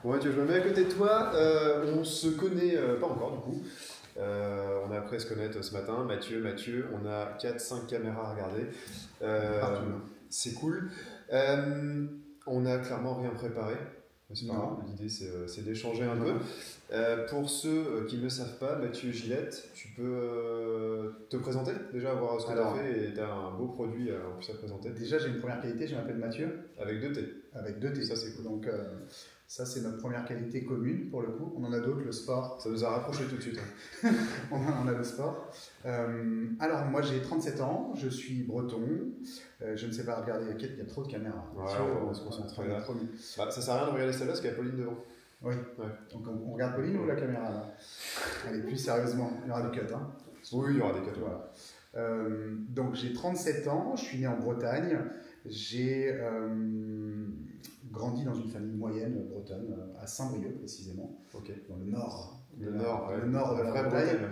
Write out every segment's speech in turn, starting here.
Bon, Mathieu, je me mets à côté de toi. On se connaît pas encore, du coup. On a appris à se connaître ce matin. Mathieu, on a 4-5 caméras à regarder. Partout. C'est cool. On a clairement rien préparé. C'est pas grave, l'idée c'est d'échanger un peu. Pour ceux qui ne le savent pas, Mathieu Gillette, tu peux te présenter déjà, voir ce que tu as fait, et tu as un beau produit en plus à présenter. Déjà, j'ai une première qualité, je m'appelle Mathieu. Avec 2 T. Avec 2 T. Ça, c'est cool. Donc, ça, c'est notre première qualité commune pour le coup. On en a d'autres, le sport. Ça nous a rapprochés tout de suite. On a le sport. Alors, moi, j'ai 37 ans, je suis breton. Je ne sais pas regarder, il y a trop de caméras. Ouais, on va se concentrer là. Ça sert à rien de regarder celle-là parce qu'il y a Pauline devant. Oui. Ouais. Donc, on regarde Pauline ou la caméra là? Allez, plus sérieusement, il y aura des cuts. Hein. Oui, il y aura des cuts. Voilà. Donc, j'ai 37 ans, je suis né en Bretagne. J'ai grandi dans une famille moyenne bretonne, à Saint-Brieuc précisément, dans le nord. Le nord de la Bretagne.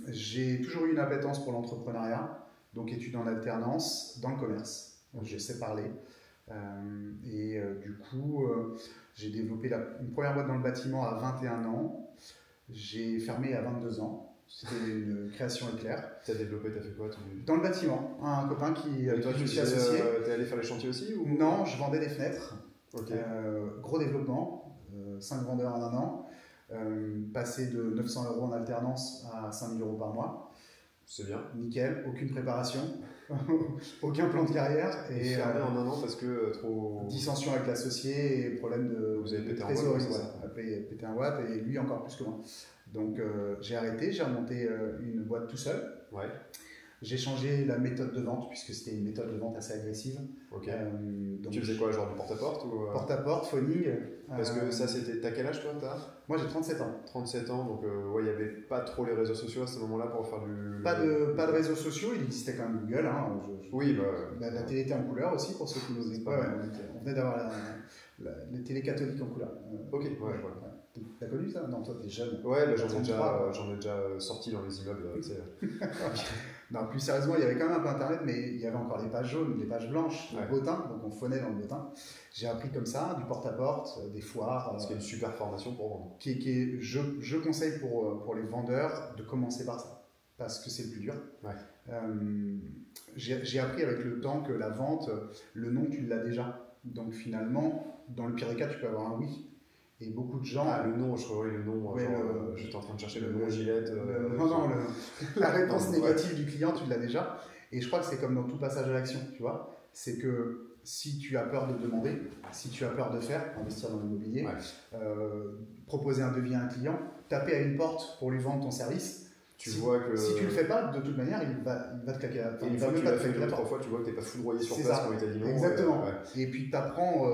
J'ai toujours eu une appétence pour l'entrepreneuriat, donc études en alternance dans le commerce. Donc, je sais parler. Du coup, j'ai développé une première boîte dans le bâtiment à 21 ans. J'ai fermé à 22 ans. C'était une création éclair. Tu as développé, tu as fait quoi Dans le bâtiment. Un copain qui toi, je me suis associé. Tu es allé faire les chantiers aussi ou... Non, je vendais des fenêtres. Okay. Gros développement, 5 vendeurs en un an. Passé de 900 € en alternance à 5000 € par mois. C'est bien. Nickel, aucune préparation, aucun plan de carrière. Et fermé en un an parce que trop... Dissension avec l'associé et problème de Vous avez pété trésorerie. Un watt, pété un watt et lui encore plus que moi. Donc j'ai arrêté, j'ai remonté une boîte tout seul. Ouais. J'ai changé la méthode de vente puisque c'était une méthode de vente assez agressive. Ok. Donc tu faisais quoi, genre du porte-à-porte ou Porte-à-porte, phoning. Parce que ça c'était... T'as quel âge toi Moi j'ai 37 ans. 37 ans, donc il n'y avait pas trop les réseaux sociaux à ce moment-là pour faire du... Pas de réseaux sociaux, il existait quand même Google. Hein. Oui, la télé était en couleur aussi pour ceux qui nous écoutent. On venait d'avoir les télé catholiques en couleur. Ok, ouais. T'as connu ça? Non, toi t'es jeune. Ouais, j'en ai déjà sorti dans les immeubles. Non, plus sérieusement, il y avait quand même un peu internet, mais il y avait encore des pages jaunes, des pages blanches, le bottin, donc on phonait dans le bottin. J'ai appris comme ça, du porte-à-porte, des foires. Ce qui est une super formation pour vendre. Je conseille pour les vendeurs de commencer par ça, parce que c'est le plus dur. Ouais. J'ai appris avec le temps que la vente, le nom, tu l'as déjà. Donc finalement, dans le pire des cas, tu peux avoir un oui. Et beaucoup de gens... le nom, le nom. Ouais, j'étais en train de chercher le nom Gillette. La réponse négative du client, tu l'as déjà. Et je crois que c'est comme dans tout passage à l'action, tu vois. C'est que si tu as peur de demander, si tu as peur de faire, investir dans l'immobilier, proposer un devis à un client, taper à une porte pour lui vendre ton service, vois que... si tu le fais pas, de toute manière, il va te claquer la porte. Et une fois que tu l'as fait 2-3 fois, tu vois que tu n'es pas foudroyé sur place quand il t'a dit non. Exactement. Et puis tu apprends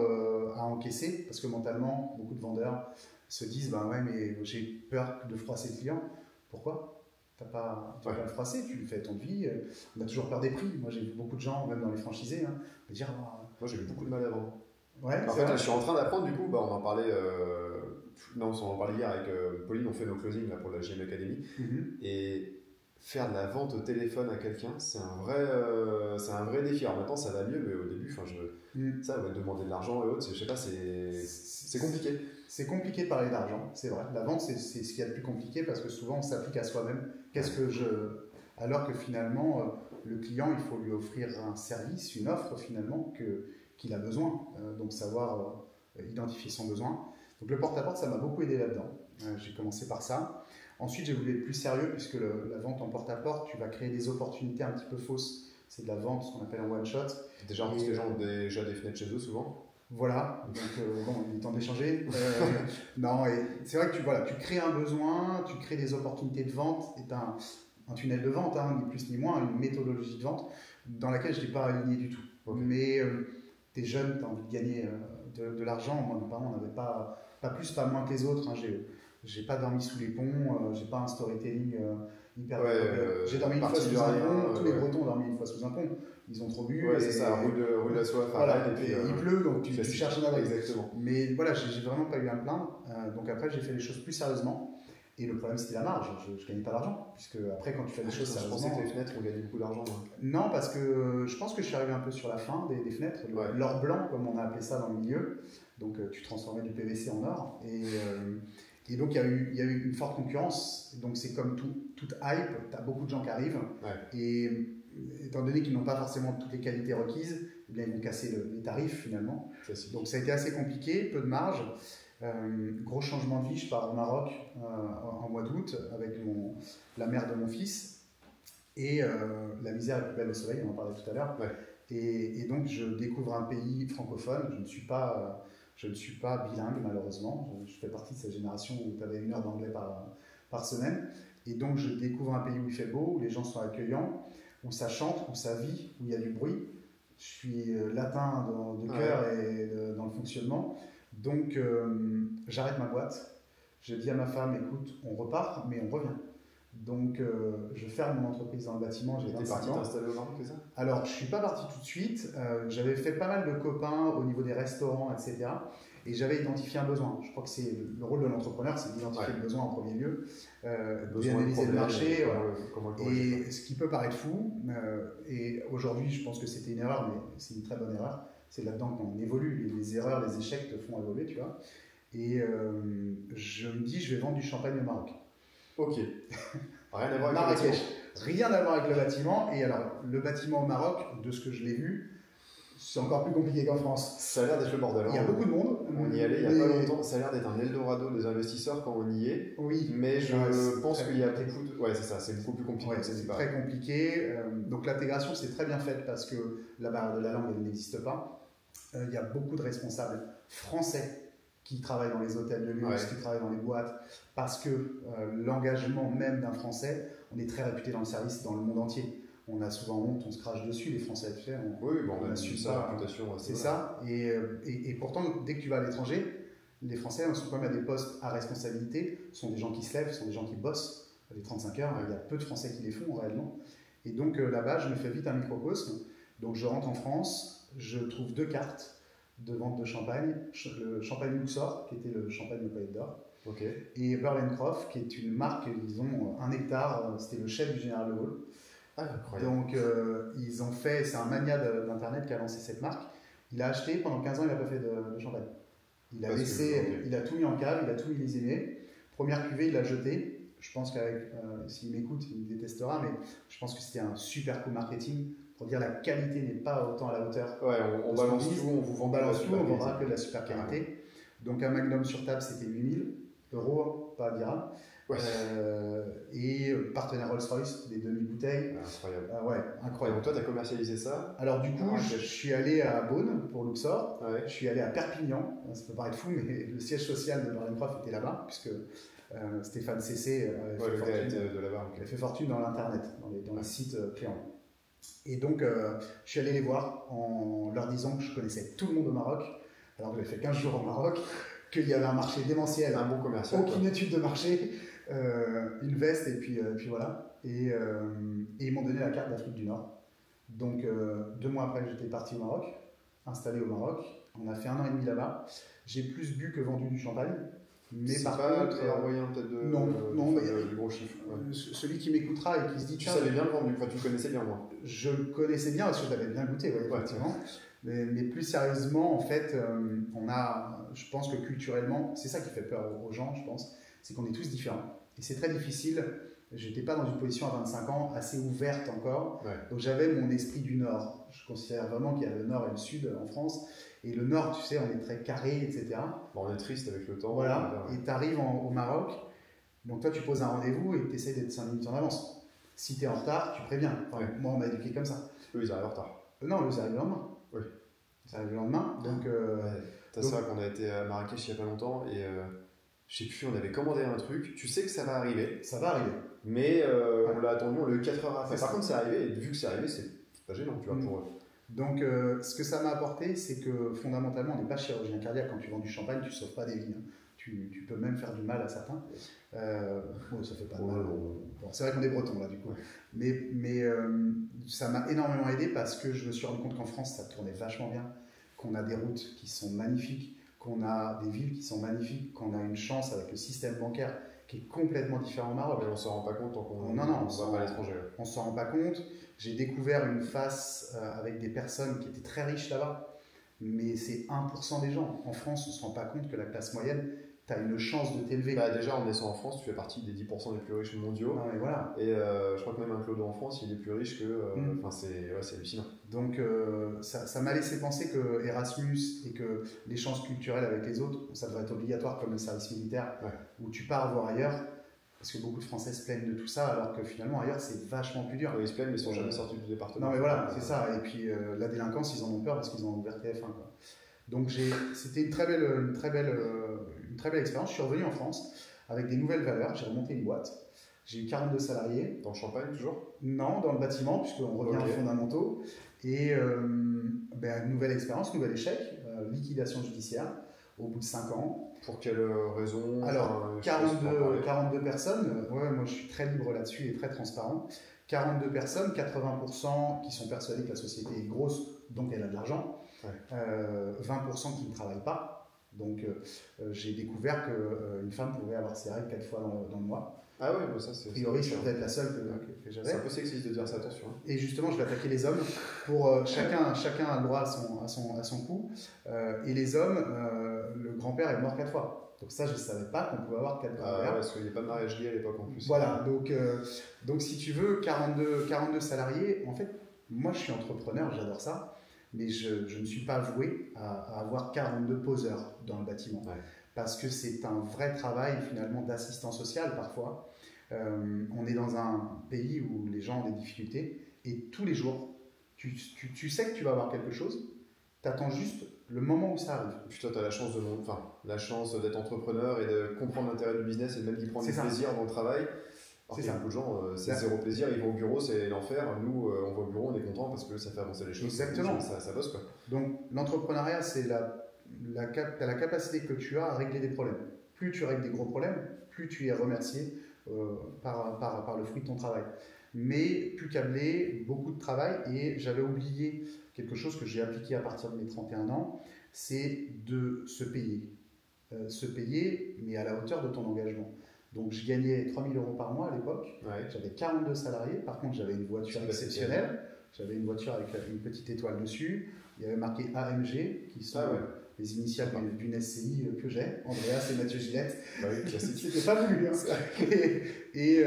à encaisser, parce que mentalement, beaucoup de vendeurs se disent bah ouais, mais j'ai peur de froisser le client. Pourquoi? Tu vas pas le froisser, tu lui fais ton devis. On a toujours peur des prix. Moi, j'ai vu beaucoup de gens, même dans les franchisés, me dire moi, j'ai eu beaucoup de mal à vendre. Ouais, en fait, je suis en train d'apprendre, du coup, on en parlait. On en parlait hier avec Pauline, on fait nos closings là, pour la GM Academy. Et faire de la vente au téléphone à quelqu'un, c'est un vrai défi. Alors maintenant, ça va mieux, mais au début, ça va demander de l'argent et autres, je sais pas, c'est compliqué. C'est compliqué de parler d'argent, c'est vrai. La vente, c'est ce qu'il y a de plus compliqué parce que souvent, on s'applique à soi-même. Alors que finalement, le client, il faut lui offrir un service, une offre finalement qu'il a besoin. Donc savoir identifier son besoin. Donc le porte-à-porte, ça m'a beaucoup aidé là-dedans. J'ai commencé par ça. Ensuite, j'ai voulu être plus sérieux puisque la vente en porte-à-porte, tu vas créer des opportunités un petit peu fausses. C'est de la vente, ce qu'on appelle en one-shot. Déjà, parce que les gens ont déjà des fenêtres chez eux souvent. Voilà, donc il est temps d'échanger. Non, et c'est vrai que tu crées un besoin, tu crées des opportunités de vente, et tu as un tunnel de vente, ni plus ni moins, une méthodologie de vente dans laquelle je n'étais pas aligné du tout. Mais tu es jeune, tu as envie de gagner de l'argent. Moi, mes parents n'avaient pas plus, pas moins que les autres. J'ai pas dormi sous les ponts, j'ai pas un storytelling hyper j'ai dormi une fois sous un pont, tous les Bretons ont dormi une fois sous un pont, ils ont trop bu. Ouais, c'est ça, rue de la soif, et puis il pleut, donc tu cherches un abri. Exactement. Mais voilà, j'ai vraiment pas eu à me plaindre, donc après j'ai fait les choses plus sérieusement, et le problème c'était la marge, je gagnais pas d'argent, puisque après quand tu fais des choses sérieusement... Je pensais que les fenêtres on gagnait beaucoup d'argent. Non, parce que je pense que je suis arrivé un peu sur la fin des fenêtres, l'or blanc comme on a appelé ça dans le milieu. Donc tu transformais du PVC en or. Et donc il y a eu une forte concurrence. Donc c'est comme toute hype, tu as beaucoup de gens qui arrivent. Ouais. Et étant donné qu'ils n'ont pas forcément toutes les qualités requises, eh bien, ils vont casser les tarifs finalement. Donc ça a été assez compliqué, peu de marge. Gros changement de vie, je pars au Maroc en mois d'août avec la mère de mon fils. Et la misère est plus belle au soleil, on en parlait tout à l'heure. Ouais. Et donc je découvre un pays francophone. Je ne suis pas bilingue malheureusement. Je fais partie de cette génération où tu avais 1 heure d'anglais par semaine. Et donc je découvre un pays où il fait beau, où les gens sont accueillants, où ça chante, où ça vit, où il y a du bruit. Je suis latin de cœur et dans le fonctionnement. Donc j'arrête ma boîte. Je dis à ma femme, écoute, on repart, mais on revient. Donc je ferme mon entreprise dans le bâtiment. J'ai 25 ans. T'es parti t'installer au Maroc, c'est ça? Alors je ne suis pas parti tout de suite. J'avais fait pas mal de copains au niveau des restaurants, etc. Et j'avais identifié un besoin. Je crois que c'est le rôle de l'entrepreneur, c'est d'identifier le besoin en premier lieu, d'analyser le marché. Et ce qui peut paraître fou, et aujourd'hui je pense que c'était une erreur, mais c'est une très bonne erreur. C'est là-dedans qu'on évolue. Les erreurs, les échecs te font évoluer, tu vois. Et je me dis, je vais vendre du champagne au Maroc. Ok. Rien à voir avec Marrakech. Rien à voir avec le bâtiment. Et alors, le bâtiment au Maroc, de ce que je l'ai vu, c'est encore plus compliqué qu'en France. Ça a l'air d'être le bordel. Il y a beaucoup de monde. On y allait il n'y a pas longtemps. Ça a l'air d'être un Eldorado des investisseurs quand on y est. Oui. Mais je pense qu'il y a beaucoup de... Ouais, c'est ça. C'est beaucoup plus compliqué. Ouais, c'est très compliqué. Donc l'intégration, c'est très bien faite parce que la barrière de la langue, elle n'existe pas. Il y a beaucoup de responsables français qui travaillent dans les hôtels de luxe, qui travaillent dans les boîtes, parce que l'engagement même d'un Français, on est très réputé dans le service dans le monde entier. On a souvent honte, on se crache dessus, les Français, tu sais. On a su sa réputation. C'est ça. Et pourtant, dès que tu vas à l'étranger, les Français sont quand même à des postes à responsabilité, sont des gens qui se lèvent, sont des gens qui bossent les 35 heures. Il y a peu de Français qui les font réellement. Et donc là-bas, je me fais vite un microcosme. Donc je rentre en France, je trouve 2 cartes de vente de champagne, le champagne Luxor, qui était le champagne de Palais d'Or, et Berlencroft, qui est une marque, ils ont 1 hectare, c'était le chef du général de Gaulle. Ah, incroyable. Donc ils ont fait, c'est un mania d'internet qui a lancé cette marque. Il a acheté, pendant 15 ans, il n'a pas fait de champagne. Il a tout mis en cave, il a tout millésimé. Première cuvée, il l'a jeté. Je pense qu'avec, s'il m'écoute, il me détestera, mais je pense que c'était un super coup marketing pour dire la qualité n'est pas autant à la hauteur. Ouais, on balance tout, on vous vend on vendra que de la super qualité. Donc un Magnum sur table, c'était 8 000 €, pas dirhams. Ouais. Et partenaire Rolls-Royce, des demi-bouteilles. Incroyable. Incroyable. Donc toi, tu as commercialisé ça? Alors du coup, je suis allé à Beaune pour Luxor. Je suis allé à Perpignan. Ça peut paraître fou, mais le siège social de Berlencroft était là-bas, puisque Stéphane Cessé avait fait fortune dans l'internet, dans les sites clients. Et donc, je suis allé les voir en leur disant que je connaissais tout le monde au Maroc, alors que j'avais fait 15 jours au Maroc, qu'il y avait un marché démentiel, un bon commercial, aucune étude de marché, une veste, et puis voilà. Et ils m'ont donné la carte d'Afrique du Nord. Donc, 2 mois après, j'étais parti au Maroc, installé au Maroc. On a fait 1 an et demi là-bas. J'ai plus bu que vendu du champagne. Mais par contre, envoyé peut-être du gros chiffre. Celui qui m'écoutera et qui se dit tu savais bien le vendre, tu le connaissais bien, moi. Je le connaissais bien parce que je l'avais bien goûté, effectivement. Mais plus sérieusement, en fait, je pense que culturellement, c'est ça qui fait peur aux gens, je pense, c'est qu'on est tous différents. Et c'est très difficile. J'étais pas dans une position à 25 ans assez ouverte encore. Donc j'avais mon esprit du Nord. Je considère vraiment qu'il y a le Nord et le Sud en France. Et le Nord, tu sais, on est très carré, etc. On est triste avec le temps. Voilà, et tu arrives au Maroc, donc toi tu poses un rendez-vous et tu essaies d'être 5 minutes en avance. Si tu es en retard, tu préviens. Moi, on m'a éduqué comme ça. Eux, ils arrivent en retard. Non, eux, ils arrivent le lendemain. Oui. Ils arrivent le lendemain, donc... C'est vrai qu'on a été à Marrakech il n'y a pas longtemps et je sais plus, on avait commandé un truc. Tu sais que ça va arriver. Ça va arriver. Mais on l'a attendu, on l'a eu 4 heures après. Par contre, c'est arrivé, et vu que c'est arrivé, c'est pas gênant, tu vois, pour eux. Donc, ce que ça m'a apporté, c'est que fondamentalement, on n'est pas chirurgien cardiaque. Quand tu vends du champagne, tu ne sauves pas des vies. Tu peux même faire du mal à certains. Ça fait pas de mal. Bon, c'est vrai qu'on est breton, là, du coup. Mais ça m'a énormément aidé parce que je me suis rendu compte qu'en France, ça tournait vachement bien, qu'on a des routes qui sont magnifiques, qu'on a des villes qui sont magnifiques, qu'on a une chance avec le système bancaire qui est complètement différent au Maroc. Mais on ne s'en rend pas compte tant qu'on va pas à l'étranger. On ne s'en rend pas compte. J'ai découvert une face avec des personnes qui étaient très riches là-bas. mais c'est 1% des gens. En France, on ne se rend pas compte que la classe moyenne, tu as une chance de t'élever. Bah déjà, en naissant en France, tu fais partie des 10% les plus riches mondiaux. Non, mais voilà. Et je crois que même un clodo en France, il est plus riche que... Enfin, c'est hallucinant. Donc, ça m'a laissé penser que Erasmus et que l'échange culturel avec les autres, ça devrait être obligatoire comme le service militaire, où tu pars voir ailleurs. Parce que beaucoup de Français se plaignent de tout ça, alors que finalement ailleurs c'est vachement plus dur. Ils se plaignent, mais ils sont jamais sortis du département. Non, mais voilà, c'est ça. Et puis la délinquance, ils en ont peur parce qu'ils ont ouvert TF1. Quoi. Donc c'était une très belle expérience. Je suis revenu en France avec des nouvelles valeurs. J'ai remonté une boîte. J'ai eu 42 salariés. Dans le Champagne toujours? Non, dans le bâtiment, puisqu'on revient aux fondamentaux. Et une nouvelle expérience, nouvel échec, liquidation judiciaire au bout de 5 ans. Pour quelle raison? Alors, 42 personnes, moi je suis très libre là-dessus et très transparent. 42 personnes, 80% qui sont persuadés que la société est grosse, donc elle a de l'argent. 20% qui ne travaillent pas. Donc j'ai découvert qu'une femme pouvait avoir ses règles 4 fois dans le mois. Ah ouais, bah ça c'est... A priori, c'est peut-être la seule que j'avais. C'est un peu sexiste de dire ça, attention. Et justement, je vais attaquer les hommes. Pour chacun a le droit à son coup. Et les hommes, le grand-père est mort 4 fois. Donc ça, je ne savais pas qu'on pouvait avoir 4 grands-pères. Parce qu'il n'y a pas de mariage gay à l'époque en plus. Voilà, donc si tu veux, 42 salariés. En fait, moi je suis entrepreneur, j'adore ça. Mais je ne suis pas voué à avoir 42 poseurs dans le bâtiment. Ouais. Parce que c'est un vrai travail finalement d'assistant social parfois. On est dans un pays où les gens ont des difficultés et tous les jours, tu sais que tu vas avoir quelque chose, tu attends juste le moment où ça arrive. Puis toi, tu as la chance d'être entrepreneur et de comprendre l'intérêt du business et même d'y prendre du plaisir dans le travail. Alors qu'il y a beaucoup de gens, c'est zéro plaisir, ils vont au bureau, c'est l'enfer. Nous, on va au bureau, on est content parce que ça fait avancer les choses. Exactement. Ça bosse quoi. Donc l'entrepreneuriat, c'est la capacité que tu as à régler des problèmes. Plus tu règles des gros problèmes, plus tu es remercié par le fruit de ton travail. Mais plus câblé, beaucoup de travail. Et j'avais oublié quelque chose que j'ai appliqué à partir de mes 31 ans, c'est de se payer. Se payer, mais à la hauteur de ton engagement. Donc je gagnais 3 000 € par mois à l'époque. Ouais. J'avais 42 salariés. Par contre, j'avais une voiture exceptionnelle. J'avais une voiture avec une petite étoile dessus. Il y avait marqué AMG, qui sont les initiales d'une SCI que j'ai. Andreas et Mathieu Gillette. Bah oui, classique. C'était pas voulu. Hein. Et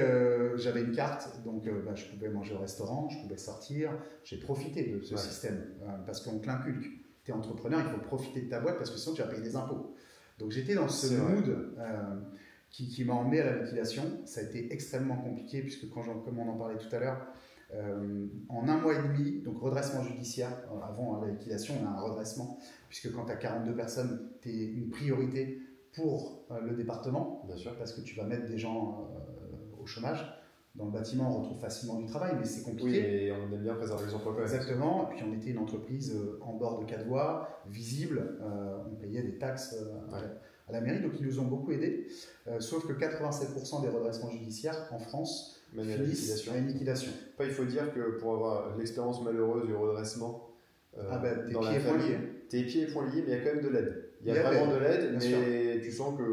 j'avais une carte, donc je pouvais manger au restaurant, je pouvais sortir. J'ai profité de ce système parce qu'on te l'inculque. Tu es entrepreneur, il faut profiter de ta boîte parce que sinon tu vas payer des impôts. Donc j'étais dans ce mood qui m'a emmené à la liquidation. Ça a été extrêmement compliqué puisque comme on en parlait tout à l'heure, en 1 mois et demi, donc redressement judiciaire, avant la liquidation on a un redressement, puisque quand tu as 42 personnes, tu es une priorité pour le département. Bien sûr. Parce que tu vas mettre des gens au chômage. Dans le bâtiment, on retrouve facilement du travail, mais c'est compliqué. Oui, et on aime bien préserver les emplois quand même. Exactement, et puis on était une entreprise en bord de 4 voies, visible, on payait des taxes à la mairie, donc ils nous ont beaucoup aidés, sauf que 87% des redressements judiciaires en France finissent à une liquidation. Il faut dire que pour avoir l'expérience malheureuse du redressement dans la famille, tes pieds et poings liés, mais il y a quand même de l'aide. Il y a vraiment de l'aide, mais tu sens que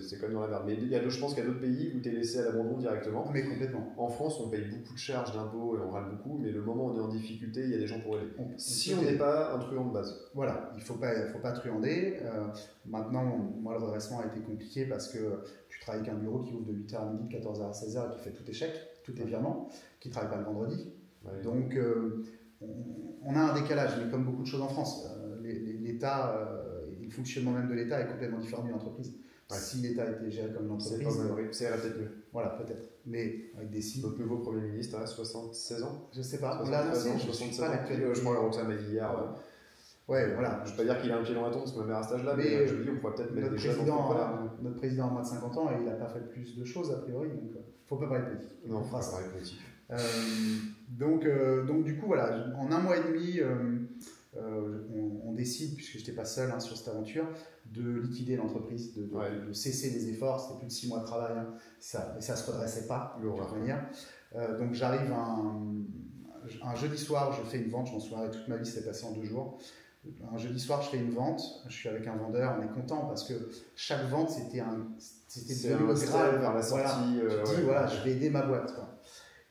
c'est quand même dans la merde. Mais je pense qu'il y a d'autres pays où tu es laissé à l'abandon directement. Mais complètement. En France, on paye beaucoup de charges d'impôts et on râle beaucoup, mais le moment où on est en difficulté, il y a des gens pour aider. Si on n'est pas un truand de base. Voilà, il ne faut pas truander. Maintenant, moi, le redressement a été compliqué parce que tu travailles avec un bureau qui ouvre de 8h à midi, de 14h à 16h et qui fait tous tes chèques, tous tes virements, qui ne travaille pas le vendredi. Ouais. Donc, on a un décalage, mais comme beaucoup de choses en France, l'État, le fonctionnement même de l'État est complètement différent d'une entreprise. Ouais. Si l'État était géré comme une entreprise, ça irait peut-être mieux. Voilà, peut-être. Mais avec des signes. Notre nouveau Premier ministre a 76 ans. Je ne sais pas. On l'a annoncé. Je ne sais pas l'actualité. Je crois que Roxane m'a dit hier. Ouais, voilà. Je ne veux pas dire qu'il a un pied dans la tombe parce qu'on est à cet âge-là, mais je me dis on pourrait peut-être mettre des jeunes notre président a moins de 50 ans et il n'a pas fait plus de choses a priori, donc il ne faut pas parler politique. Non, il ne faut pas parler politique. Donc du coup, voilà, en 1 mois et demi, on décide, puisque je n'étais pas seul sur cette aventure, de liquider l'entreprise, de cesser les efforts. C'était plus de 6 mois de travail, ça ne se redressait pas de toute manière. Donc j'arrive un jeudi soir, je fais une vente, je m'en souviendrai toute ma vie, c'est passé en 2 jours. Un jeudi soir, je fais une vente, je suis avec un vendeur, on est content parce que chaque vente, c'était devenu le Graal vers la sortie. Voilà, je vais aider ma boîte, quoi.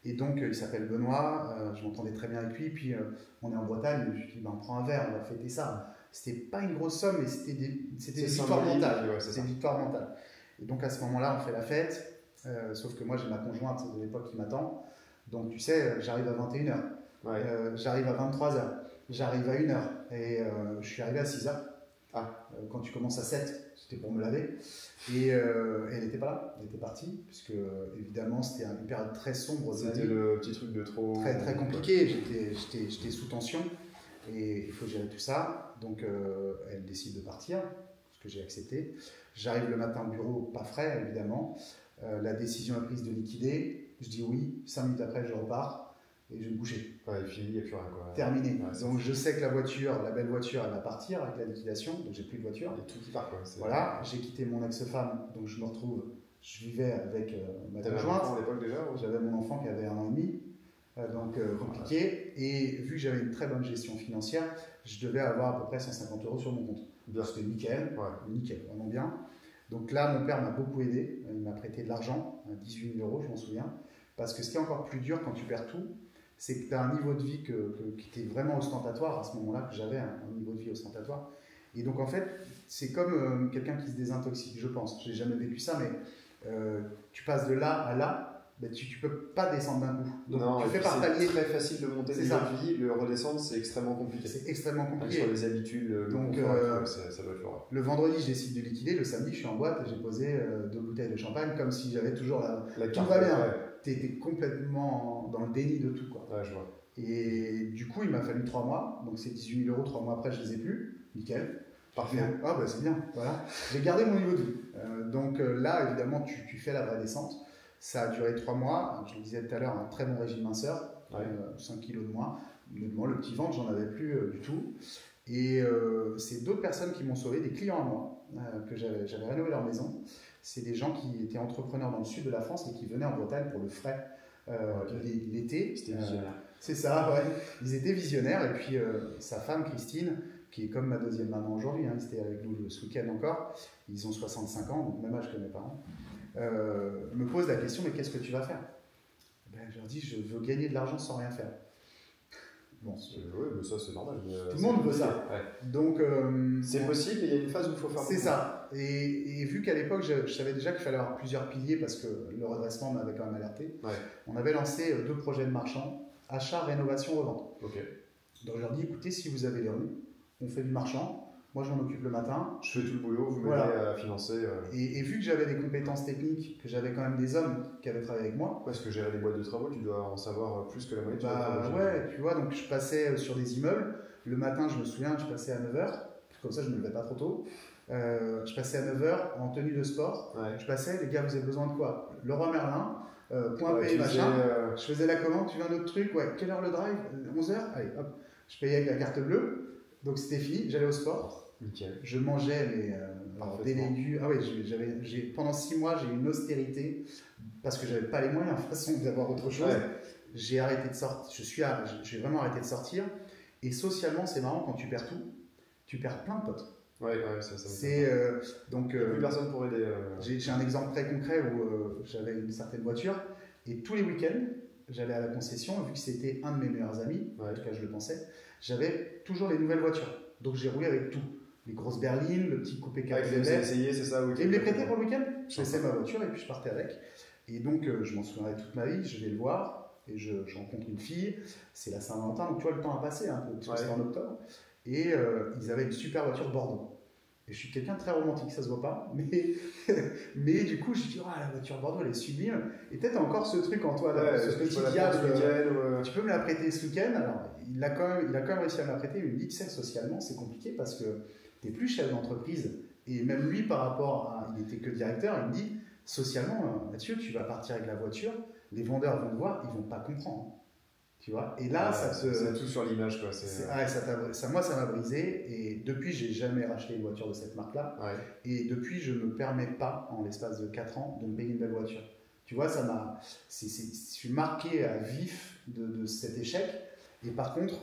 Et donc, il s'appelle Benoît, je m'entendais très bien avec lui. Puis, on est en Bretagne, je lui dis, ben, on prend un verre, on va fêter ça. C'était pas une grosse somme, mais c'était des victoires mentales. Ouais, c'était des victoires mentales. Et donc, à ce moment-là, on fait la fête. Sauf que moi, j'ai ma conjointe de l'époque qui m'attend. Donc, tu sais, j'arrive à 21h. Ouais. J'arrive à 23h. J'arrive à 1h. Et je suis arrivé à 6h. Quand tu commences à 7, c'était pour me laver. Et elle n'était pas là, elle était partie, puisque évidemment c'était une période très sombre. C'était le petit truc de trop. Très, très compliqué, j'étais sous tension et il faut gérer tout ça. Donc elle décide de partir, ce que j'ai accepté. J'arrive le matin au bureau, pas frais évidemment. La décision est prise de liquider. Je dis oui, 5 minutes après je repars. Et je vais me coucher. Ouais, et puis il n'y a plus rien. Quoi. Terminé. Ouais, donc je sais que la voiture, la belle voiture, elle va partir avec la liquidation, donc j'ai plus de voiture. Il y a tout qui part. Quoi. Voilà, j'ai quitté mon ex-femme, donc je me retrouve, je vivais avec ma conjointe. À l'époque déjà J'avais mon enfant qui avait 1 an et demi, donc compliqué. Et vu que j'avais une très bonne gestion financière, je devais avoir à peu près 150 € sur mon compte. C'était nickel, nickel, vraiment bien. Donc là, mon père m'a beaucoup aidé, il m'a prêté de l'argent, 18 000 €, je m'en souviens. Parce que ce qui est encore plus dur quand tu perds tout, c'est que tu as un niveau de vie qui était vraiment ostentatoire à ce moment-là, que j'avais un niveau de vie ostentatoire. Et donc en fait, c'est comme quelqu'un qui se désintoxique, je pense. Je n'ai jamais vécu ça, mais tu passes de là à là, ben, tu ne peux pas descendre d'un coup. Donc non, tu fais par palier. C'est très facile de monter des vie, le redescendre, c'est extrêmement compliqué. C'est extrêmement compliqué. Sur les habitudes, donc ça doit être fort. Le vendredi, je décide de liquider, le samedi, je suis en boîte et j'ai posé 2 bouteilles de champagne comme si j'avais toujours la tout va bien. Ouais. Tu étais complètement dans le déni de tout. Quoi. Ouais, je vois. Et du coup, il m'a fallu 3 mois. Donc, c'est 18 000 €. 3 mois après, je ne les ai plus. Nickel. Parfait. Ah, bah c'est bien. Voilà. J'ai gardé mon niveau de vie. Donc là, évidemment, tu fais la vraie descente. Ça a duré 3 mois. Je le disais tout à l'heure, un très bon régime minceur. 5 kilos de moins. Honnêtement, le petit ventre, j'en avais plus du tout. Et c'est d'autres personnes qui m'ont sauvé, des clients à moi, que j'avais rénové leur maison. C'est des gens qui étaient entrepreneurs dans le sud de la France et qui venaient en Bretagne pour le frais l'été. C'était visionnaire. C'est ça, ouais. Ils étaient visionnaires. Et puis sa femme, Christine, qui est comme ma deuxième maman aujourd'hui, ils étaient avec nous ce week-end encore. Ils ont 65 ans, donc même âge que mes parents. Me pose la question, mais qu'est-ce que tu vas faire? Je leur dis, je veux gagner de l'argent sans rien faire. Bon, oui, mais ça c'est normal. Tout le monde veut ça. Ouais. Donc, c'est possible, mais il y a une phase où il faut faire. C'est ça. Et vu qu'à l'époque, je savais déjà qu'il fallait avoir plusieurs piliers parce que le redressement m'avait quand même alerté. Ouais. On avait lancé 2 projets de marchand, achat, rénovation, revente. Okay. Donc je leur dis, écoutez, si vous avez les rues, on fait du marchand. Moi, je m'en occupe le matin. Je fais tout le boulot, vous m'aidez à financer. Et vu que j'avais des compétences techniques, que j'avais quand même des hommes qui avaient travaillé avec moi. Parce que gérer les boîtes de travaux, tu dois en savoir plus que la moitié. Ouais, tu vois, donc je passais sur des immeubles. Le matin, je me souviens, je passais à 9h. Comme ça, je ne me levais pas trop tôt. Je passais à 9h en tenue de sport. Ouais. Je passais, les gars, vous avez besoin de quoi? Leroy Merlin, point payé, machin. Je faisais la commande, tu veux un autre truc? Ouais, quelle heure le drive? 11h? Allez, hop. Je payais avec la carte bleue. Donc c'était fini, j'allais au sport. Nickel. Je mangeais des légumes. Ah oui, pendant 6 mois, j'ai eu une austérité parce que j'avais pas les moyens, de toute façon, d'avoir autre chose. Ouais. J'ai arrêté de sortir. J'ai vraiment arrêté de sortir. Et socialement, c'est marrant, quand tu perds tout, tu perds plein de potes. Ouais, ça c'est donc. Il n'y a plus personne pour aider. J'ai un exemple très concret où j'avais une certaine voiture et tous les week-ends, j'allais à la concession, vu que c'était un de mes meilleurs amis, en tout cas je le pensais, j'avais toujours les nouvelles voitures. Donc j'ai roulé avec tout. Les grosses berlines, le petit coupé carré. Vous avez essayé, c'est ça? Et il me les prêtait pour le week-end. Je laissais ma voiture et puis je partais avec. Et donc je m'en souviendrai toute ma vie, je vais le voir et je rencontre une fille. C'est la Saint-Valentin, donc tu vois, le temps a passé un peu, parce que c'était en octobre. Et ils avaient une super voiture Bordeaux. Et je suis quelqu'un de très romantique, ça se voit pas, mais du coup je dis, la voiture Bordeaux elle est sublime. Et peut-être encore ce truc en toi, là, ce petit diable, tu peux me la prêter ce week-end. Alors il a quand même réussi à me la prêter, mais il me dit, tu sais, socialement c'est compliqué parce que tu n'es plus chef d'entreprise. Et même lui, par rapport à, il n'était que directeur, il me dit, socialement, Mathieu, tu vas partir avec la voiture, les vendeurs vont te voir, ils vont pas comprendre. Tu vois, et là, c'est tout sur l'image, quoi. Moi, ça m'a brisé. Et depuis, j'ai jamais racheté une voiture de cette marque-là. Ouais. Et depuis, je me permets pas, en l'espace de 4 ans, de me payer une belle voiture. Tu vois, je suis marqué à vif de cet échec. Et par contre,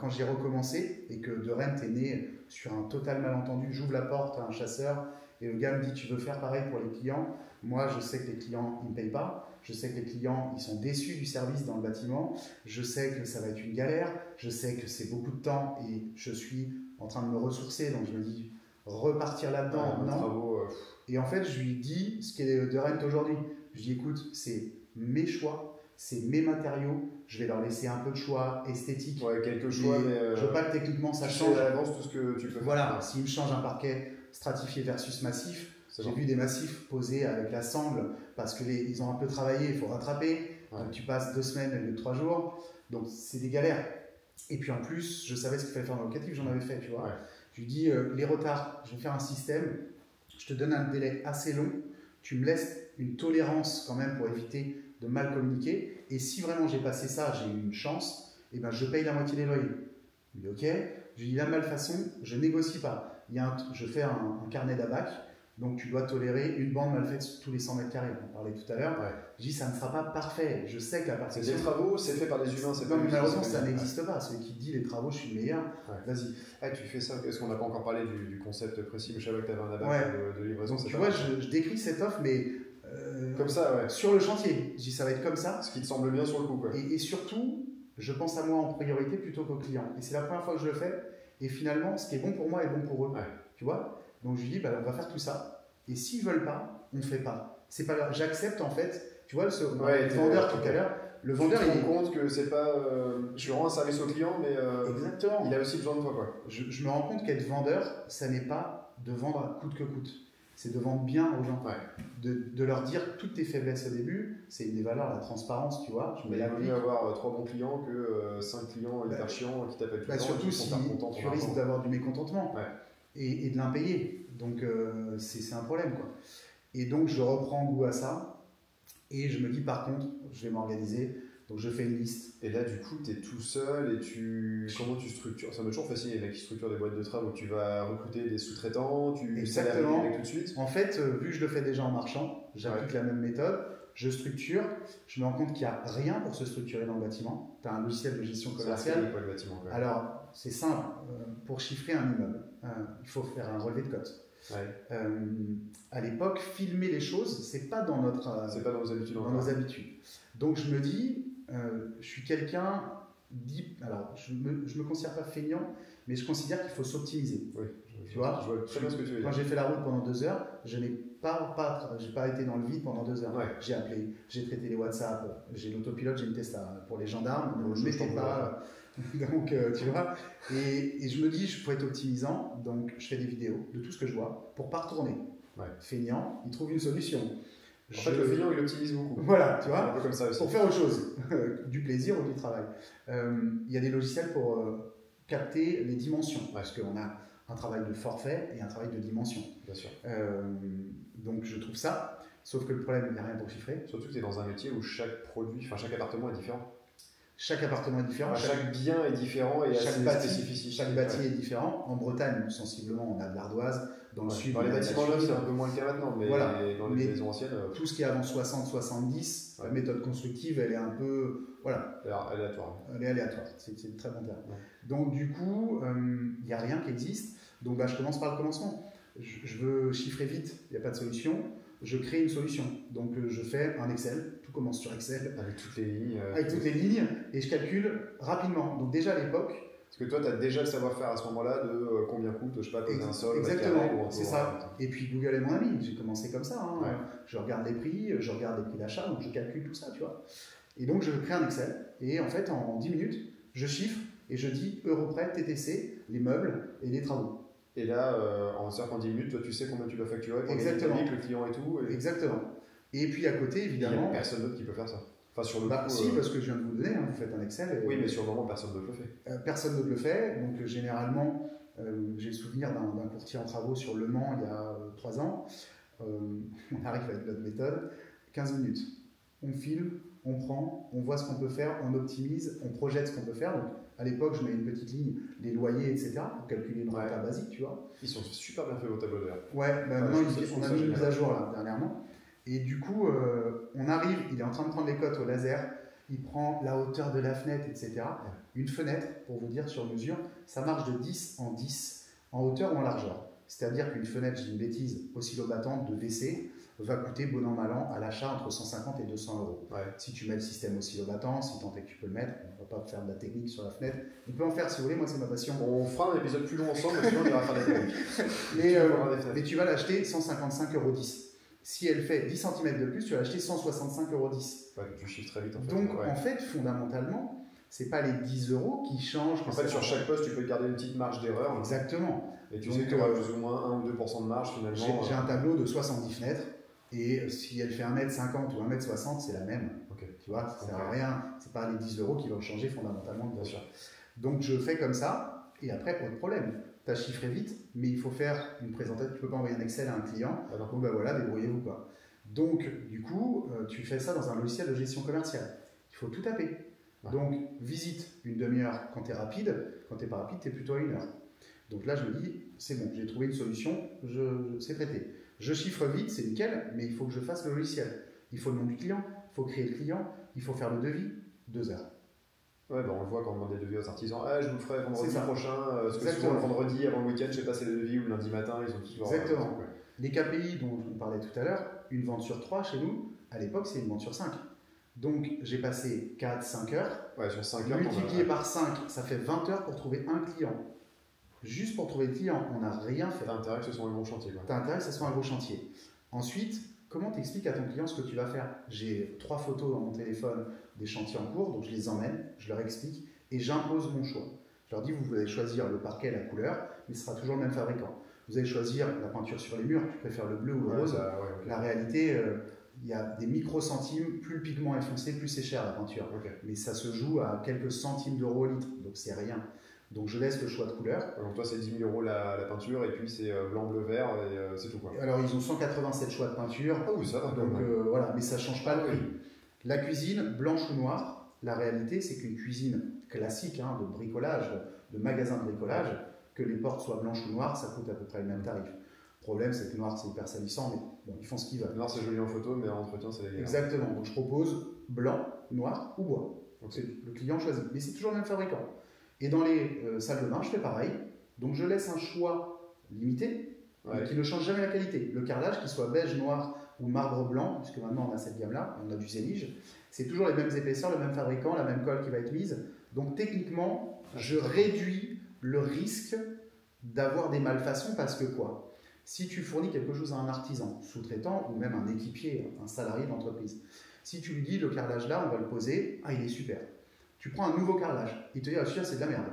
quand j'ai recommencé et que De Rent est né sur un total malentendu, j'ouvre la porte à un chasseur et le gars me dit tu veux faire pareil pour les clients. Moi, je sais que les clients ils ne payent pas. Je sais que les clients ils sont déçus du service dans le bâtiment. Je sais que ça va être une galère. Je sais que c'est beaucoup de temps et je suis en train de me ressourcer. Donc je me dis repartir là-dedans, non. Travaux, Et en fait, je lui dis ce qu'est De Rent aujourd'hui. Je lui dis écoute, c'est mes choix, c'est mes matériaux. Je vais leur laisser un peu de choix esthétique. Ouais, quelques choix, mais je veux pas que techniquement ça tu change. sais à l'avance tout ce que tu peux faire. Voilà, s'ils me changent un parquet stratifié versus massif, j'ai vu des massifs posés avec la sangle parce qu'ils ont un peu travaillé, il faut rattraper. Ouais. Donc tu passes 2 semaines au lieu de 3 jours. Donc c'est des galères. Et puis en plus, je savais ce qu'il fallait faire dans le locatif, j'en avais fait, tu vois. Ouais. Je lui dis les retards, je vais faire un système, je te donne un délai assez long, tu me laisses une tolérance quand même pour éviter de mal communiquer. Et si vraiment j'ai passé ça, j'ai eu une chance, et ben je paye la moitié des loyers. Il dit ok. Je lui dis la malfaçon, je négocie pas. Je fais un carnet d'abac, donc tu dois tolérer une bande mal faite tous les 100 mètres carrés. On parlait tout à l'heure. Ouais. Je dis ça ne sera pas parfait. Je sais que la partie. C'est des travaux, c'est fait par des humains. Non, mais malheureusement ça n'existe pas. Celui qui dit les travaux, je suis le meilleur. Ouais. Vas-y. Ah, tu fais ça. Est-ce qu'on n'a pas encore parlé du concept précis? Mais je savais que tu avais un abac de livraison. Tu vois, je décris cette offre, mais comme ça, ouais. Sur le chantier. Je dis ça va être comme ça. Ce qui te semble bien sur le coup, quoi. Et surtout, je pense à moi en priorité plutôt qu'au client. Et c'est la première fois que je le fais. Et finalement, ce qui est bon pour moi est bon pour eux. Ouais. Tu vois? Donc je lui dis, on va faire tout ça. Et s'ils veulent pas, on ne fait pas. C'est pas grave. J'accepte en fait. Tu vois, le vendeur tout à l'heure. Le vendeur, il rend compte que c'est pas. Je rends un service au client, mais exactement. Il a aussi besoin de toi, quoi. Je me rends compte qu'être vendeur, ça n'est pas de vendre coûte que coûte. C'est de vendre bien aux gens. Ouais. De leur dire toutes tes faiblesses au début. C'est une des valeurs, la transparence, tu vois. Il vaut mieux avoir 3 bons clients que 5 clients hyper chiants qui t'appellent tout le temps. Surtout si tu risques d'avoir du mécontentement et de l'impayé. Donc c'est un problème, quoi. Et donc je reprends goût à ça. Et je me dis par contre, je vais m'organiser. Donc je fais une liste. Et là, du coup, tu es tout seul et comment tu structures? Ça m'a toujours fasciné les mecs qui structurent des boîtes de travaux. Tu vas recruter des sous-traitants, tu salaries les mecs tout de suite. En fait, vu que je le fais déjà en marchand, j'applique la même méthode. Je structure. Je me rends compte qu'il n'y a rien pour se structurer dans le bâtiment. Tu as un logiciel de gestion commerciale. Quoi, le bâtiment, quoi. Alors, c'est simple. Pour chiffrer un immeuble, il faut faire un relevé de cote. Ouais. À l'époque, filmer les choses, c'est pas dans c'est pas dans nos habitudes. Nos habitudes. Donc je me dis, je suis quelqu'un alors je me considère pas feignant, mais je considère qu'il faut s'optimiser. Oui. Tu vois, je vois très bien ce que tu veux dire. Quand j'ai fait la route pendant 2 heures, je n'ai pas été dans le vide pendant 2 heures. Ouais. J'ai appelé, j'ai traité les WhatsApp, j'ai l'autopilote, j'ai une Tesla pour les gendarmes. Ne mettez pas. Donc, tu vois, et je me dis, il faut être optimisant, donc je fais des vidéos de tout ce que je vois pour pas retourner. Ouais. Feignant, il trouve une solution. En fait, le feignant, il optimise beaucoup. Voilà, tu vois, un peu comme ça aussi. pour faire autre chose, du plaisir ou du travail. Il y a des logiciels pour capter les dimensions, parce qu'on a un travail de forfait et un travail de dimension. Bien sûr. Donc, je trouve ça, sauf que le problème, il n'y a rien pour chiffrer. Surtout que tu es dans un métier où chaque appartement est différent. Chaque appartement est différent. Chaque bien est différent et chaque spécifique. Chaque bâti est différent. En Bretagne, sensiblement, on a de l'ardoise. Dans le sud, dans les bâtiments neufs, c'est un peu moins le cas maintenant, mais dans les maisons anciennes. Tout ce qui est avant 60-70, la méthode constructive, elle est un peu. Voilà. Aléatoire. Elle est aléatoire. C'est un très bon terme. Ouais. Donc, du coup, il n'y a rien qui existe. Donc, je commence par le commencement. Je veux chiffrer vite, il n'y a pas de solution. Je crée une solution. Donc, je fais un Excel. Tout commence sur Excel. Avec toutes les lignes. Avec toutes les lignes. Et je calcule rapidement. Donc, déjà à l'époque. Parce que toi, tu as déjà le savoir-faire à ce moment-là de combien coûte, je sais pas, un sol. Exactement, c'est ça. Et puis, Google est mon ami. J'ai commencé comme ça. Hein. Ouais. Je regarde les prix d'achat. Donc, je calcule tout ça, tu vois. Et donc, je crée un Excel. Et en fait, en 10 minutes, je chiffre et je dis Europrêt, TTC, les meubles et les travaux. Et là, en 10 minutes, toi, tu sais combien tu dois facturer pour le client et tout. Exactement. Et puis à côté, évidemment. Il n'y a personne d'autre qui peut faire ça. Enfin, sur le coup, si, parce que je viens de vous le donner, vous faites un Excel. Oui, mais sur le moment, personne d'autre le fait. Personne d'autre le fait. Donc, généralement, j'ai le souvenir d'un courtier en travaux sur Le Mans il y a 3 ans. On arrive avec notre méthode. 15 minutes. On filme, on prend, on voit ce qu'on peut faire, on optimise, on projette ce qu'on peut faire. Donc, à l'époque, je mets une petite ligne, les loyers, etc., pour calculer une renta basique, tu vois. Ils sont super bien faits vos tableaux d'ailleurs. Ouais, maintenant, on a mis une mise à jour là, dernièrement. Et du coup, on arrive, il est en train de prendre les cotes au laser. il prend la hauteur de la fenêtre, etc. Une fenêtre, pour vous dire sur mesure, ça marche de 10 en 10 en hauteur ou en largeur. C'est-à-dire qu'une fenêtre, j'ai une bêtise, oscillobattante de WC va coûter bon an mal an à l'achat entre 150 et 200 euros. Si tu mets le système oscillobattant, si tant est que tu peux le mettre, on ne va pas faire de la technique sur la fenêtre. On peut en faire si vous voulez, moi c'est ma passion. On fera un épisode plus long ensemble, sinon on ira faire des techniques. Mais tu vas l'acheter 155,10 euros. Si elle fait 10 cm de plus, tu vas l'acheter 165,10 euros. Tu chiffres très vite en fait. Donc en fait, fondamentalement, c'est pas les 10 euros qui changent. En fait, sur chaque poste, tu peux garder une petite marge d'erreur. Exactement. Et tu sais que tu auras plus ou moins 1 ou 2% de marge finalement. J'ai un tableau de 70 fenêtres. Et si elle fait 1m50 ou 1m60, c'est la même. Tu vois, ça ne sert à rien. Ce n'est pas les 10 euros qui vont changer fondamentalement. Bien sûr. Donc je fais comme ça, et après, pas de problème. Tu as chiffré vite, mais il faut faire une présentation. Tu ne peux pas envoyer un Excel à un client. Bon, ben voilà, débrouillez-vous quoi. Donc, du coup, tu fais ça dans un logiciel de gestion commerciale. Il faut tout taper. Donc, visite une demi-heure quand tu es rapide. Quand tu n'es pas rapide, tu es plutôt à 1 heure. Donc là, je me dis, c'est bon, j'ai trouvé une solution, c'est traité. Je chiffre vite, c'est nickel, mais il faut que je fasse le logiciel. Il faut le nom du client, il faut créer le client, il faut faire le devis, 2 heures. Ouais, on le voit quand on demande des devis aux artisans. Je vous le ferai vendredi prochain, parce que souvent le vendredi avant le week-end, je fais passer les devis ou le lundi matin, ils ont tous leur. Exactement. Les KPI dont on parlait tout à l'heure, une vente sur 3 chez nous, à l'époque, c'est une vente sur 5. Donc j'ai passé 4-5 heures. Sur 5 heures. Multiplié par 5, ça fait 20 heures pour trouver un client. Juste pour trouver le client, on n'a rien fait. Tu as intérêt que ce soit un gros chantier. Tu as intérêt que ce soit un gros chantier. Ensuite, comment tu expliques à ton client ce que tu vas faire? J'ai 3 photos dans mon téléphone des chantiers en cours, donc je les emmène, je leur explique et j'impose mon choix. Je leur dis, vous allez choisir le parquet, la couleur, mais ce sera toujours le même fabricant. Vous allez choisir la peinture sur les murs, tu préfères le bleu ou le rose. La réalité, il y a des micro-centimes, plus le pigment est foncé, plus c'est cher la peinture. Mais ça se joue à quelques centimes d'euros au litre, donc c'est rien. Donc je laisse le choix de couleur. Donc toi c'est 10 000 euros la peinture et puis c'est blanc, bleu, vert et c'est tout quoi. Alors ils ont 187 choix de peinture. Ah oui, ça va. Donc voilà, mais ça ne change pas le prix. La cuisine, blanche ou noire, la réalité c'est qu'une cuisine classique de bricolage, de magasin de bricolage, que les portes soient blanches ou noires, ça coûte à peu près le même tarif. Le problème c'est que noir c'est hyper salissant, mais bon, ils font ce qu'ils veulent. Noir c'est joli en photo, mais en entretien c'est légal. Exactement, donc je propose blanc, noir ou bois. Donc le client choisit, mais c'est toujours le même fabricant. Et dans les salles de bain, je fais pareil. Donc je laisse un choix limité, qui ne change jamais la qualité. Le carrelage, qu'il soit beige, noir ou marbre blanc, puisque maintenant on a cette gamme-là, on a du Zélige, c'est toujours les mêmes épaisseurs, le même fabricant, la même colle qui va être mise. Donc techniquement, je réduis le risque d'avoir des malfaçons parce que quoi? Si tu fournis quelque chose à un artisan, sous-traitant ou même un équipier, un salarié d'entreprise, si tu lui dis le carrelage là, on va le poser, il est super. Tu prends un nouveau carrelage, il te dit celui-là c'est de la merde.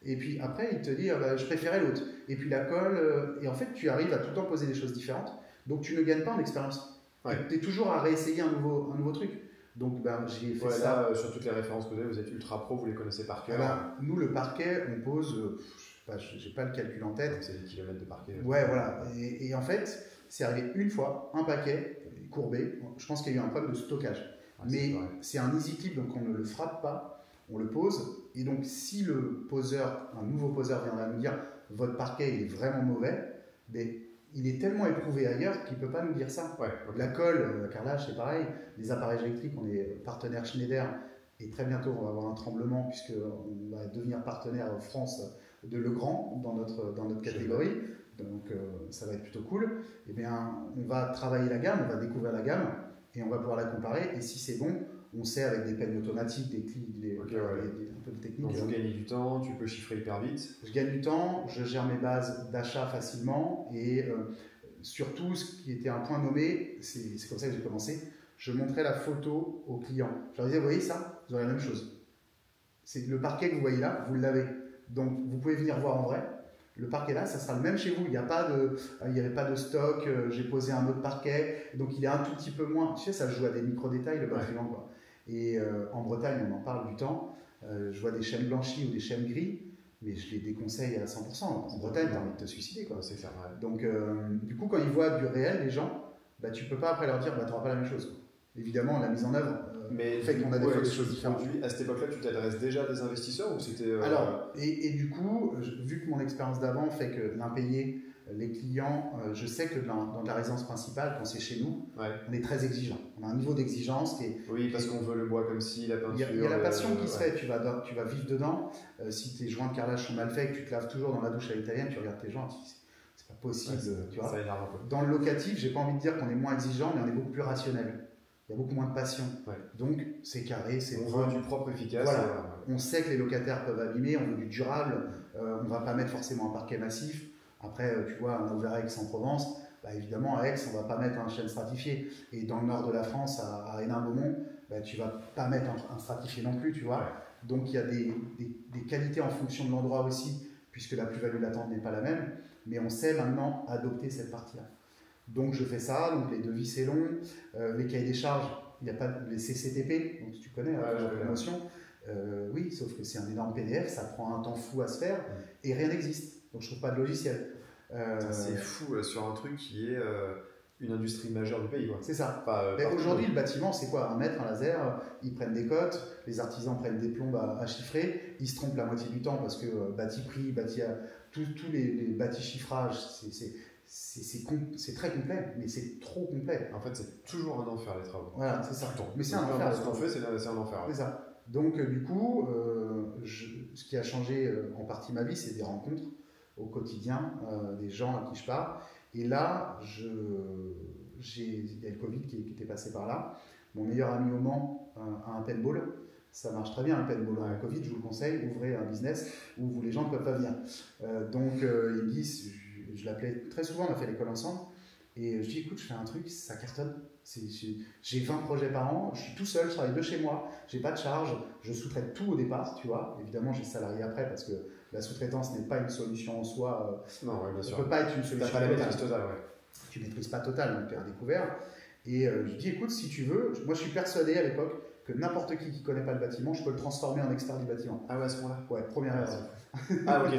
Et puis après il te dit je préférais l'autre. Et puis la colle, et en fait tu arrives à tout le temps poser des choses différentes, donc tu ne gagnes pas en expérience. Tu es toujours à réessayer un nouveau truc. Donc j'ai fait ça. Là, sur toutes les références que vous êtes ultra pro, vous les connaissez par cœur. Nous le parquet, on pose, j'ai pas le calcul en tête. C'est des kilomètres de parquet. Ouais, voilà. Et en fait, c'est arrivé une fois, un paquet courbé. Je pense qu'il y a eu un problème de stockage. Mais c'est un easy clip, donc on ne le frappe pas. On le pose, et donc si le poseur, un nouveau poseur viendra nous dire votre parquet il est vraiment mauvais, mais il est tellement éprouvé ailleurs qu'il ne peut pas nous dire ça. La colle, le carrelage c'est pareil, les appareils électriques, on est partenaire Schneider, et très bientôt on va avoir un tremblement puisqu'on va devenir partenaire France de Legrand dans notre catégorie, donc ça va être plutôt cool. Et bien on va travailler la gamme, on va découvrir la gamme, et on va pouvoir la comparer, et si c'est bon, on sait avec des peignes automatiques, un peu de technique. Donc vous gagnez du temps, tu peux chiffrer hyper vite. Je gagne du temps, je gère mes bases d'achat facilement et surtout ce qui était un point nommé, c'est comme ça que j'ai commencé, je montrais la photo aux clients. Je leur disais, vous voyez ça, vous aurez la même chose. C'est le parquet que vous voyez là, vous l'avez. Donc vous pouvez venir voir en vrai. Le parquet là, ça sera le même chez vous. Il n'y avait pas de stock. J'ai posé un autre parquet, donc il est un tout petit peu moins. Tu sais, ça joue à des micro-détails le bâtiment, quoi. Et en Bretagne, on en parle du temps. Je vois des chênes blanchis ou des chênes gris, mais je les déconseille à 100%. En Bretagne, tu as envie de te suicider, quoi. C'est clair. Donc, du coup, quand ils voient du réel, les gens, tu peux pas après leur dire, tu n'auras pas la même chose, quoi. Évidemment, la mise en œuvre fait qu'on a des choses différentes. À cette époque-là, tu t'adresses déjà à des investisseurs ou c'était Alors, et du coup, vu que mon expérience d'avant fait que l'impayé, Les clients, je sais que dans la résidence principale, quand c'est chez nous, Ouais. on est très exigeant. On a un niveau d'exigence qui est... Oui, parce qu'on veut le bois comme si, la peinture... Il y a la passion qui se fait, tu vas vivre dedans. Si tes joints de carrelage sont mal faits, que tu te laves toujours dans la douche à l'italienne, tu regardes tes joints, tu dis, c'est pas possible. Tu vois. Ça énerve un peu. Dans le locatif, j'ai pas envie de dire qu'on est moins exigeant, mais on est beaucoup plus rationnel. Il y a beaucoup moins de passion. Ouais. Donc, c'est carré, c'est on veut du propre efficace. Voilà. On sait que les locataires peuvent abîmer, on veut du durable, on va pas mettre forcément un parquet massif. Après, tu vois, on a ouvert à Aix-en-Provence, bah, évidemment, à Aix, on va pas mettre un chêne stratifié. Et dans le nord de la France, à Hénin-Beaumont, bah, tu vas pas mettre un stratifié non plus, tu vois. Ouais. Donc, il y a des qualités en fonction de l'endroit aussi, puisque la plus-value latente n'est pas la même. Mais on sait maintenant adopter cette partie-là. Donc, je fais ça. Donc, les devis, c'est long. Les cahiers des charges, il n'y a pas les CCTP, donc tu connais, la promotion. Oui, sauf que c'est un énorme PDF, ça prend un temps fou à se faire et rien n'existe. Donc je trouve pas de logiciel. C'est fou sur un truc qui est une industrie majeure du pays. C'est ça. Aujourd'hui, le bâtiment, c'est quoi? Un mètre, un laser, ils prennent des cotes, les artisans prennent des plombes à chiffrer, ils se trompent la moitié du temps parce que bâti prix, tous les bâtis chiffrages, c'est très complet, mais c'est trop complet. En fait, c'est toujours un enfer les travaux. Voilà, c'est ça. Mais c'est un enfer. Ce qu'on fait, c'est un enfer. C'est ça. Donc, du coup, ce qui a changé en partie ma vie, c'est des rencontres au quotidien, des gens à qui je parle. Et là, il y a le Covid qui était passé par là. Mon meilleur ami au Mans a un paintball. Ça marche très bien, un paintball. En Covid, je vous le conseille, ouvrez un business où les gens ne peuvent pas venir. Donc, il me dit, je l'appelais très souvent, on a fait l'école ensemble. Et je dis, écoute, je fais un truc, ça cartonne. J'ai 20 projets par an, je suis tout seul, je travaille de chez moi, j'ai pas de charge, je sous-traite tout au départ, tu vois. Évidemment, j'ai salarié après parce que la sous-traitance n'est pas une solution en soi. Non, ouais, bien sûr. Ça peut pas être une solution. Tu n'as pas la maîtrise totale, ouais. Tu maîtrises pas totale, donc tu es à découvert. Et je dis, écoute, si tu veux, moi je suis persuadé à l'époque que n'importe qui connaît pas le bâtiment, je peux le transformer en expert du bâtiment. Ah ouais, à ce moment-là. Ouais, première erreur. Ah ok.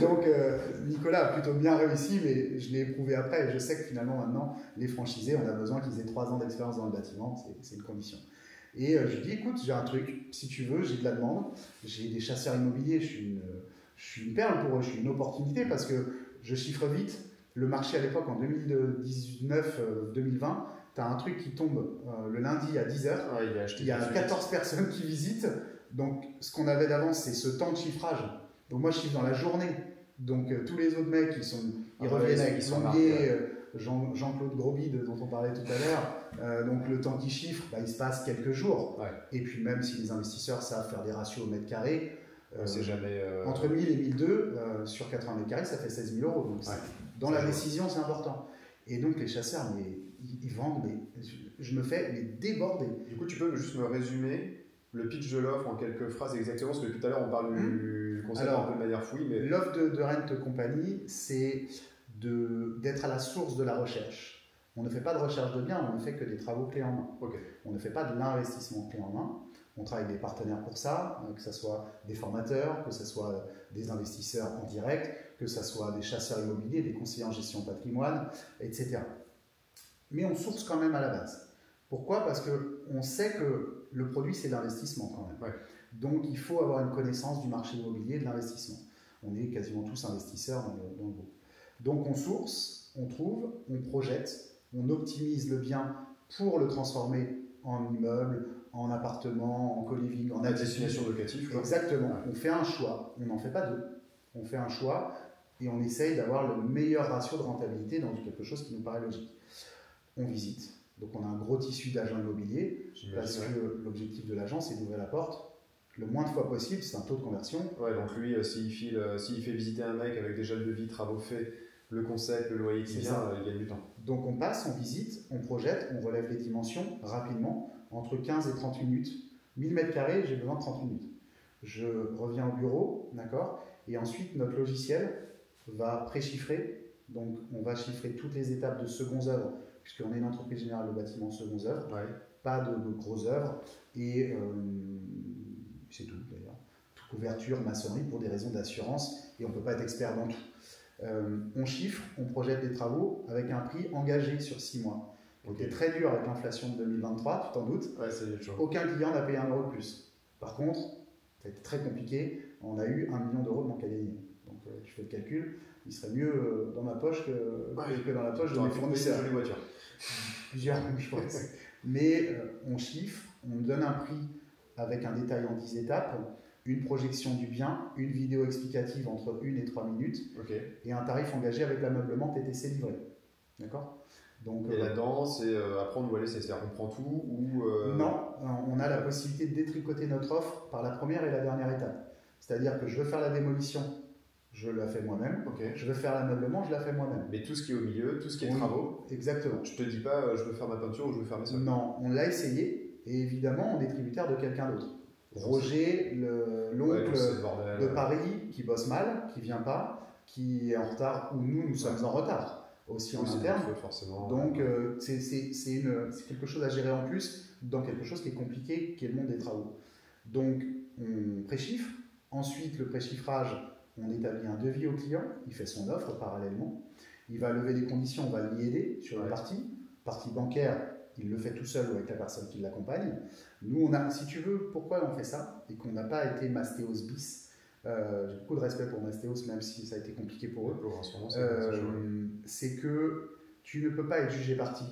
Donc Nicolas a plutôt bien réussi, mais je l'ai éprouvé après et je sais que finalement maintenant, les franchisés, on a besoin qu'ils aient 3 ans d'expérience dans le bâtiment, c'est une condition. Et je lui dis, écoute, j'ai un truc, si tu veux, j'ai de la demande, j'ai des chasseurs immobiliers, je suis une perle pour eux, je suis une opportunité parce que je chiffre vite. Le marché à l'époque, en 2019-2020, tu as un truc qui tombe le lundi à 10h, il y a 14 personnes qui visitent. Donc, ce qu'on avait d'avance, c'est ce temps de chiffrage. Donc, moi, je chiffre dans la journée. Donc, tous les autres mecs, ils reviennent avec Longuier, Jean-Claude Grosbide, dont on parlait tout à l'heure. Donc, le temps qu'ils chiffrent, bah, il se passe quelques jours. Ouais. Et puis, même si les investisseurs savent faire des ratios au mètre carré, c'est jamais, entre 1000 et 1002, sur 80 mètres carrés, ça fait 16 000 euros. Donc, dans la décision, c'est important. Et donc, les chasseurs, ils vendent, mais je me fais déborder. Du coup, tu peux juste me résumer le pitch de l'offre en quelques phrases exactement, parce que tout à l'heure on parle du concept un peu de manière fouille. Mais... L'offre de Rent Company, c'est d'être à la source de la recherche. On ne fait pas de recherche de biens, on ne fait que des travaux clés en main. Okay. On ne fait pas de l'investissement clé en main. On travaille avec des partenaires pour ça, que ce soit des formateurs, que ce soit des investisseurs en direct, que ce soit des chasseurs immobiliers, des conseillers en gestion patrimoine, etc. Mais on source quand même à la base. Pourquoi? Parce qu'on sait que le produit, c'est l'investissement quand même. Ouais. Donc, il faut avoir une connaissance du marché immobilier et de l'investissement. On est quasiment tous investisseurs dans le groupe. Donc, on source, on trouve, on projette, on optimise le bien pour le transformer en immeuble, en appartement, en co-living, en destination locative. Exactement. Ouais. On fait un choix. On n'en fait pas deux. On fait un choix et on essaye d'avoir le meilleur ratio de rentabilité dans quelque chose qui nous paraît logique. On visite. Donc on a un gros tissu d'agents immobiliers parce que l'objectif de l'agent, c'est d'ouvrir la porte le moins de fois possible, c'est un taux de conversion. Ouais, donc lui, s'il fait visiter un mec avec déjà le devis, travaux faits, le concept, le loyer qui vient, il gagne du temps. Donc on passe, on visite, on projette, on relève les dimensions rapidement, entre 15 et 30 minutes. 1000 m², j'ai besoin de 30 minutes. Je reviens au bureau, d'accord, et ensuite notre logiciel va préchiffrer. Donc on va chiffrer toutes les étapes de secondes œuvres, puisqu'on est une entreprise générale de bâtiments secondes œuvres, pas de grosses œuvres, et c'est tout d'ailleurs. Toute couverture, maçonnerie pour des raisons d'assurance, et on ne peut pas être expert dans tout. On chiffre, on projette des travaux avec un prix engagé sur 6 mois. C'était très dur avec l'inflation de 2023, tu t'en doutes. Ouais, c'est chaud. Aucun client n'a payé 1 euro de plus. Par contre, ça a été très compliqué, on a eu 1 million d'euros de manque à gagner. Donc tu fais le calcul. il serait mieux dans ma poche que dans la poche de mes fournisseurs. Une jolie voiture. Plusieurs, je pense. Mais on chiffre, on donne un prix avec un détail en 10 étapes, une projection du bien, une vidéo explicative entre 1 et 3 minutes, et un tarif engagé avec l'ameublement TTC livré. D'accord? Donc, et là-dedans, c'est après on doit laisser, c'est-à-dire qu'on prend tout ou Non, on a la possibilité de détricoter notre offre par la première et la dernière étape. C'est-à-dire que je veux faire la démolition, je la fais moi-même. Je veux faire l'ameublement, je la fais moi-même. Mais tout ce qui est au milieu, tout ce qui est travaux, exactement. Je te dis pas je veux faire ma peinture ou je veux faire mes sols. Non, on l'a essayé et évidemment on est tributaire de quelqu'un d'autre. Roger, l'oncle de Paris, qui bosse mal, qui vient pas, qui est en retard, ou nous sommes en retard aussi en interne. Donc c'est quelque chose à gérer en plus dans quelque chose qui est compliqué, qui est le monde des travaux. Donc on préchiffre. Ensuite, le préchiffrage, on établit un devis au client, il fait son offre parallèlement. Il va lever les conditions, on va l'y aider sur une partie bancaire. Il le fait tout seul ou avec la personne qui l'accompagne. Nous, si tu veux, pourquoi on fait ça et qu'on n'a pas été Mastéos bis. J'ai beaucoup de respect pour Mastéos, même si ça a été compliqué pour eux. C'est que tu ne peux pas être jugé parti.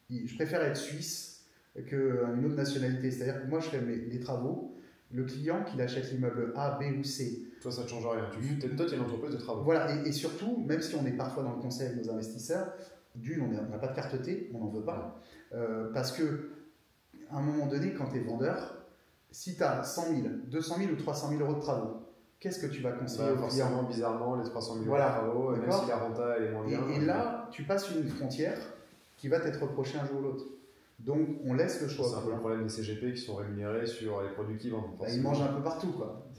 Je préfère être suisse qu'une autre nationalité. C'est-à-dire que moi, je fais les travaux. Le client, qu'il achète l'immeuble A, B ou C. Toi, ça ne change rien. Toi, tu es une entreprise de travaux. Voilà, et surtout, même si on est parfois dans le conseil avec nos investisseurs, on n'a pas de carte T, on n'en veut pas. Parce que à un moment donné, quand tu es vendeur, si tu as 100 000, 200 000 ou 300 000 euros de travaux, qu'est-ce que tu vas conseiller au client? Forcément, bizarrement, les 300 000 euros de travaux, même si la renta elle est moins bien. Et là, tu passes une frontière qui va t'être reprochée un jour ou l'autre. Donc, on laisse le choix. C'est un peu le problème des CGP qui sont rémunérés sur les produits qu'ils vendent. Ils mangent un peu partout, quoi.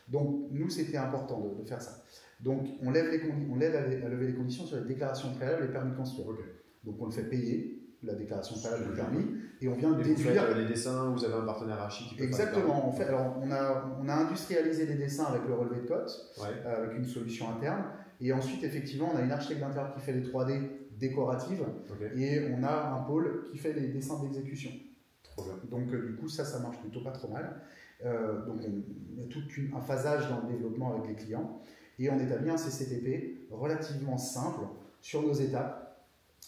Donc, nous, c'était important de faire ça. Donc, on l'aide à lever les conditions sur les déclarations préalables et les permis de construire. Donc, on le fait payer, la déclaration préalable du permis, et on vient de déduire. Vous faites les dessins, vous avez un partenaire archi qui peut Exactement. En fait, alors, on a industrialisé les dessins avec le relevé de cote, avec une solution interne. Et ensuite, effectivement, on a une architecte d'intérieur qui fait les 3D décoratives et on a un pôle qui fait les dessins d'exécution. Donc, du coup, ça marche plutôt pas trop mal. Donc, on a tout un phasage dans le développement avec les clients et on établit un CCTP relativement simple sur nos étapes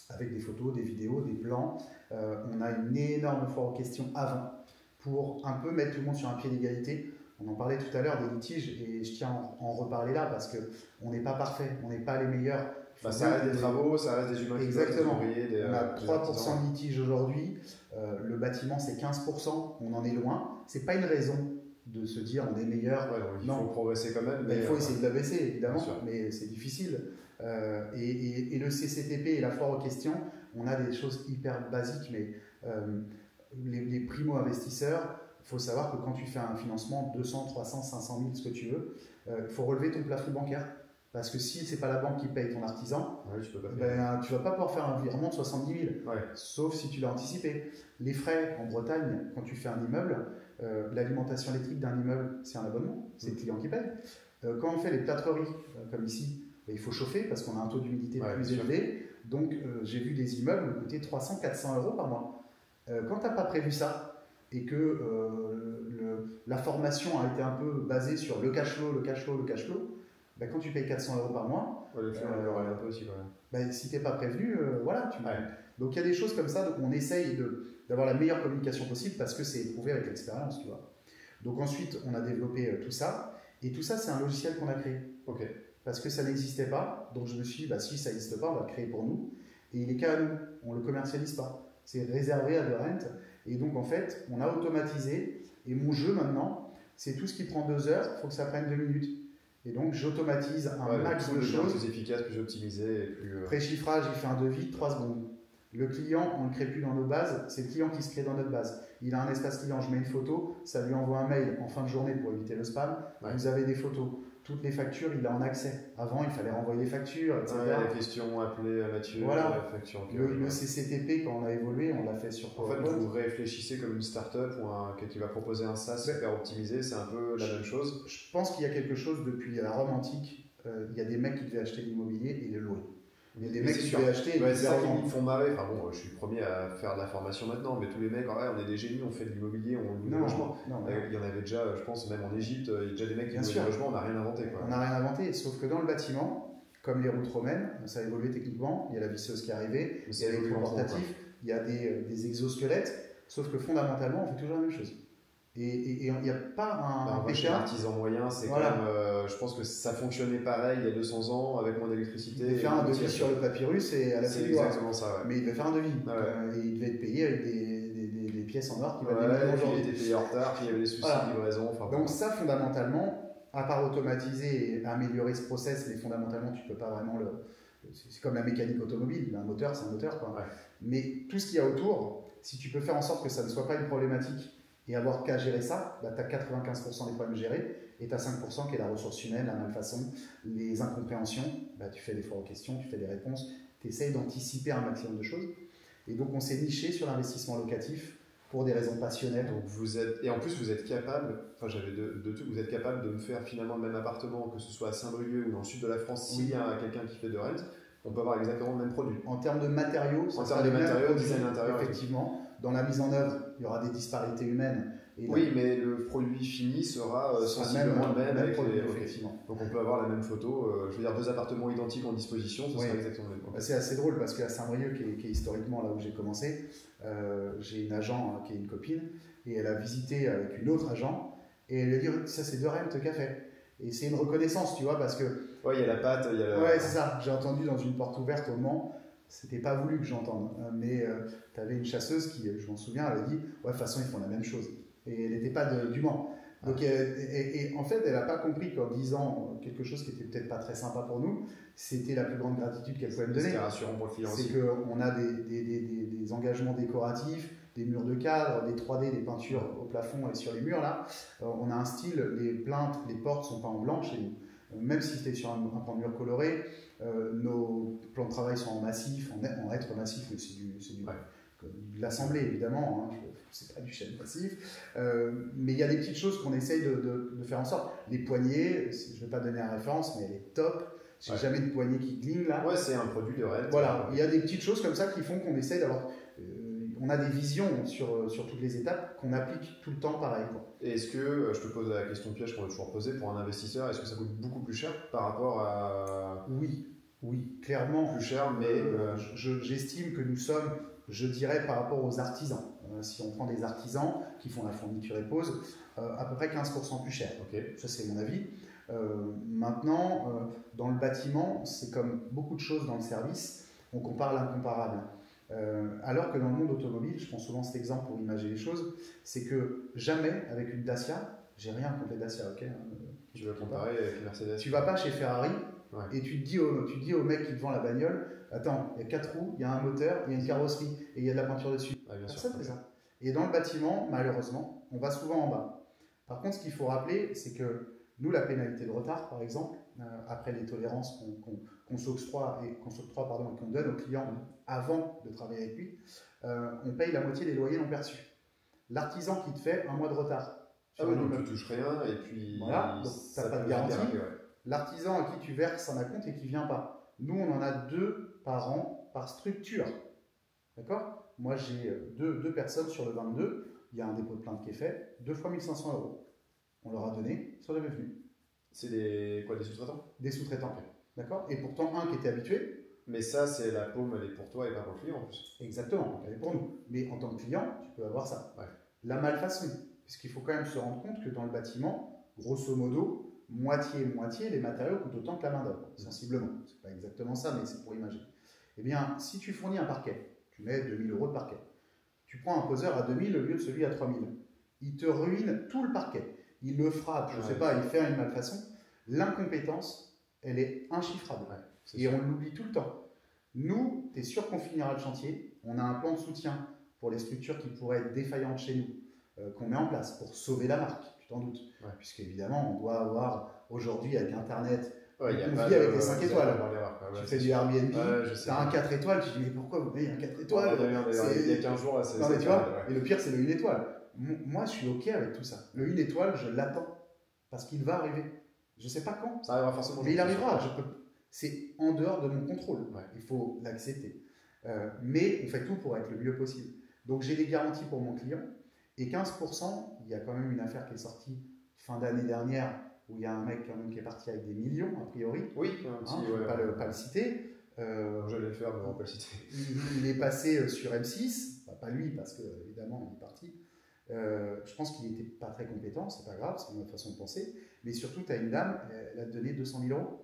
avec des photos, des vidéos, des plans. On a une énorme foire aux questions avant pour un peu mettre tout le monde sur un pied d'égalité. On en parlait tout à l'heure des litiges et je tiens à en reparler là parce qu'on n'est pas parfait, on n'est pas les meilleurs. Ça reste des travaux, ça reste des humains. Exactement. On a 3% de litiges aujourd'hui, le bâtiment c'est 15%, on en est loin. C'est pas une raison de se dire on est meilleur. Il faut progresser quand même. Il faut essayer de l'abaisser évidemment, mais c'est difficile. Et le CCTP et la foire aux questions, on a des choses hyper basiques, mais les primo-investisseurs, il faut savoir que quand tu fais un financement 200, 300, 500 000, ce que tu veux, il faut relever ton plafond bancaire. Parce que si ce n'est pas la banque qui paye ton artisan, tu ne vas pas pouvoir faire un virement de 70 000, sauf si tu l'as anticipé. Les frais en Bretagne, quand tu fais un immeuble, l'alimentation électrique d'un immeuble, c'est un abonnement, c'est le client qui paye. Quand on fait les plâtreries, comme ici, il faut chauffer parce qu'on a un taux d'humidité plus élevé. Donc, j'ai vu des immeubles coûter 300, 400 euros par mois. Quand tu n'as pas prévu ça et que la formation a été un peu basée sur le cash flow, quand tu payes 400 euros par mois, un peu aussi, si tu n'es pas prévenu, donc il y a des choses comme ça, donc on essaye d'avoir la meilleure communication possible parce que c'est éprouvé avec l'expérience, tu vois. Donc ensuite, on a développé tout ça, et tout ça, c'est un logiciel qu'on a créé. Parce que ça n'existait pas, donc je me suis dit, si ça n'existe pas, on va le créer pour nous, et il est qu'à nous, on ne le commercialise pas. C'est réservé à The Rent, et donc en fait, on a automatisé, et mon jeu maintenant, c'est tout ce qui prend 2 heures, il faut que ça prenne 2 minutes. Et donc, j'automatise un max de choses. Plus efficace, plus optimisé. Et plus, Préchiffrage, il fait un devis, 3 secondes. Le client, on ne le crée plus dans nos bases, c'est le client qui se crée dans notre base. Il a un espace client, je mets une photo, ça lui envoie un mail en fin de journée pour éviter le spam. Vous avez des photos. Toutes les factures, il a en accès. Avant, il fallait renvoyer les factures, etc. La question, appeler Mathieu, la facture. Le CCTP, quand on a évolué, on l'a fait sur PowerPoint. En fait, vous réfléchissez comme une start-up qui va proposer un SaaS hyper optimisé, c'est un peu la même chose. Je pense qu'il y a quelque chose depuis la Rome antique. Il y a des mecs qui devaient acheter de l'immobilier et le louer. Il y a des mecs qui devaient acheter et c'est ça qui me font marrer. Enfin bon, je suis le premier à faire de la formation maintenant, mais tous les mecs, on est des génies, on fait de l'immobilier, on loue des logements. Il y en avait déjà, je pense, même en Égypte, il y a déjà des mecs qui louent des logements, on n'a rien inventé. On n'a rien inventé, sauf que dans le bâtiment, comme les routes romaines, ça a évolué techniquement. Il y a la visseuse qui est arrivée, il y a les trous portatifs, il y a des exosquelettes, sauf que fondamentalement, on fait toujours la même chose. Et il n'y a pas un chez l'artisan moyen, c'est quand même, je pense que ça fonctionnait pareil il y a 200 ans avec moins d'électricité. Il devait faire un devis sur le papyrus et à la c'est exactement ça. Ouais. Mais il devait faire un devis. Et il devait être payé avec des pièces en or qui valaient aujourd'hui. Il était payé en retard, puis il y avait des soucis de livraison. Donc ça, fondamentalement, à part automatiser et améliorer ce process, mais fondamentalement, tu ne peux pas vraiment le... C'est comme la mécanique automobile, un moteur, c'est un moteur. Quoi. Mais tout ce qu'il y a autour, si tu peux faire en sorte que ça ne soit pas une problématique et avoir qu'à gérer ça, bah, tu as 95% des problèmes gérés et tu as 5% qui est la ressource humaine, la malfaçon, les incompréhensions. Bah, tu fais des fois aux questions, tu fais des réponses, tu essayes d'anticiper un maximum de choses. Et donc on s'est niché sur l'investissement locatif pour des raisons passionnelles. Donc et en plus vous êtes capable, enfin j'avais deux trucs, vous êtes capable de me faire finalement le même appartement, que ce soit à Saint-Brieuc ou dans le sud de la France, s'il y a quelqu'un qui fait de rent, on peut avoir exactement le même produit. En termes de matériaux, design intérieur, effectivement. Dans la mise en œuvre, il y aura des disparités humaines. Oui, mais le produit fini sera sensiblement le même avec produit, effectivement. Donc on peut avoir la même photo. Je veux dire, 2 appartements identiques en disposition, ce sera exactement le même. C'est assez drôle parce qu'à Saint-Brieuc, qui est historiquement là où j'ai commencé, j'ai une agent qui est une copine et elle a visité avec une autre agent et elle lui a dit ça c'est de Rent qu'a fait. Et c'est une reconnaissance, tu vois, parce que... Ouais, il y a la pâte, il y a... Ouais, c'est ça. J'ai entendu dans une porte ouverte au Mans, c'était pas voulu que j'entende, mais tu avais une chasseuse qui, je m'en souviens, elle a dit ouais, de toute façon, ils font la même chose. Et elle n'était pas du Mans. Donc, et en fait, elle n'a pas compris qu'en disant quelque chose qui était peut-être pas très sympa pour nous, c'était la plus grande gratitude qu'elle pouvait me donner. C'était rassurant pour le client aussi. C'est qu'on a des engagements décoratifs, des murs de cadre, des 3D, des peintures au plafond et sur les murs là. On a un style, les plaintes, les portes sont pas en blanc chez nous. Même si c'était sur un pan de mur coloré, nos plans de travail sont en massif, en hêtre massif, mais c'est de l'assemblée évidemment, hein, c'est pas du chêne massif. Mais il y a des petites choses qu'on essaye de faire en sorte. Les poignées, je ne vais pas donner la référence, mais elle est top. J'ai jamais de poignée qui gligne là. Ouais, c'est un produit de Rent. Voilà, il y a des petites choses comme ça qui font qu'on essaye d'avoir. On a des visions sur toutes les étapes qu'on applique tout le temps pareil. Et est-ce que, je te pose la question piège qu'on a toujours posée, pour un investisseur, est-ce que ça coûte beaucoup plus cher par rapport à... Oui, clairement. Plus cher, mais... J'estime que nous sommes, je dirais, par rapport aux artisans. Si on prend des artisans qui font la fourniture et pose, à peu près 15% plus cher. Okay. Ça, c'est mon avis. Maintenant, dans le bâtiment, c'est comme beaucoup de choses dans le service, on compare l'incomparable. Alors que dans le monde automobile, je prends souvent cet exemple pour imager les choses, c'est que jamais avec une Dacia, j'ai rien contre les Dacia, ok, tu vas comparer avec une Mercedes. Tu vas pas chez Ferrari et tu dis au mec qui te vend la bagnole, attends, il y a 4 roues, il y a un moteur, il y a une carrosserie et il y a de la peinture dessus. Personne fait ça. Et dans le bâtiment, malheureusement, on va souvent en bas. Par contre, ce qu'il faut rappeler, c'est que nous, la pénalité de retard, par exemple, après les tolérances qu'on s'octroie et qu'on donne au client avant de travailler avec lui, on paye la moitié des loyers non perçus. L'artisan qui te fait un mois de retard. Donc tu touches rien et puis voilà, donc tu n'as pas de garantie. L'artisan à qui tu verses un acompte et qui ne vient pas. Nous, on en a 2 par an par structure. D'accord ? Moi, j'ai deux personnes sur le 22. Il y a un dépôt de plainte qui est fait. 2 fois 1 500 €. On leur a donné, ils sont jamais venus. C'est des sous-traitants ? Des sous-traitants, d'accord. Et pourtant, un qui était habitué. Mais ça, c'est la paume, elle est pour toi et pas pour le client en plus. Exactement, elle est pour nous. Mais en tant que client, tu peux avoir ça. Ouais. La malfaçon, puisqu'il faut quand même se rendre compte que dans le bâtiment, grosso modo, moitié, les matériaux coûtent autant que la main-d'œuvre, sensiblement. C'est pas exactement ça, mais c'est pour imaginer. Eh bien, si tu fournis un parquet, tu mets 2 000 € de parquet, tu prends un poseur à 2 000 au lieu de celui à 3 000. Il te ruine tout le parquet. Il le frappe, je ne sais pas, il fait une malfaçon. L'incompétence, elle est inchiffrable. Et on l'oublie tout le temps. Nous, tu es sûr qu'on finira le chantier. On a un plan de soutien pour les structures qui pourraient être défaillantes chez nous, qu'on met en place pour sauver la marque, tu t'en doutes. Puisqu'évidemment, on doit avoir aujourd'hui avec Internet, on vit avec les 5 étoiles. Tu fais du Airbnb, tu as un 4 étoiles, tu dis mais pourquoi vous payez un 4 étoiles Il y a 15 jours, là, c'est... Non mais tu vois, et le pire c'est le 1 étoile. Moi, je suis OK avec tout ça. Le 1 étoile, je l'attends. Parce qu'il va arriver. Je ne sais pas quand. Ça arrivera forcément. Mais il arrivera. C'est en dehors de mon contrôle. Il faut l'accepter. Mais on fait tout pour être le mieux possible. Donc, j'ai des garanties pour mon client. Et 15%, il y a quand même une affaire qui est sortie fin d'année dernière où il y a un mec quand même qui est parti avec des millions, a priori. Oui, un petit, je ne vais pas le citer. J'allais le faire, mais on va pas le citer. Il est passé sur M6, pas lui, parce que évidemment il est parti. Je pense qu'il n'était pas très compétent, c'est pas grave, c'est notre façon de penser. Mais surtout, tu as une dame, elle a donné 200 000 euros.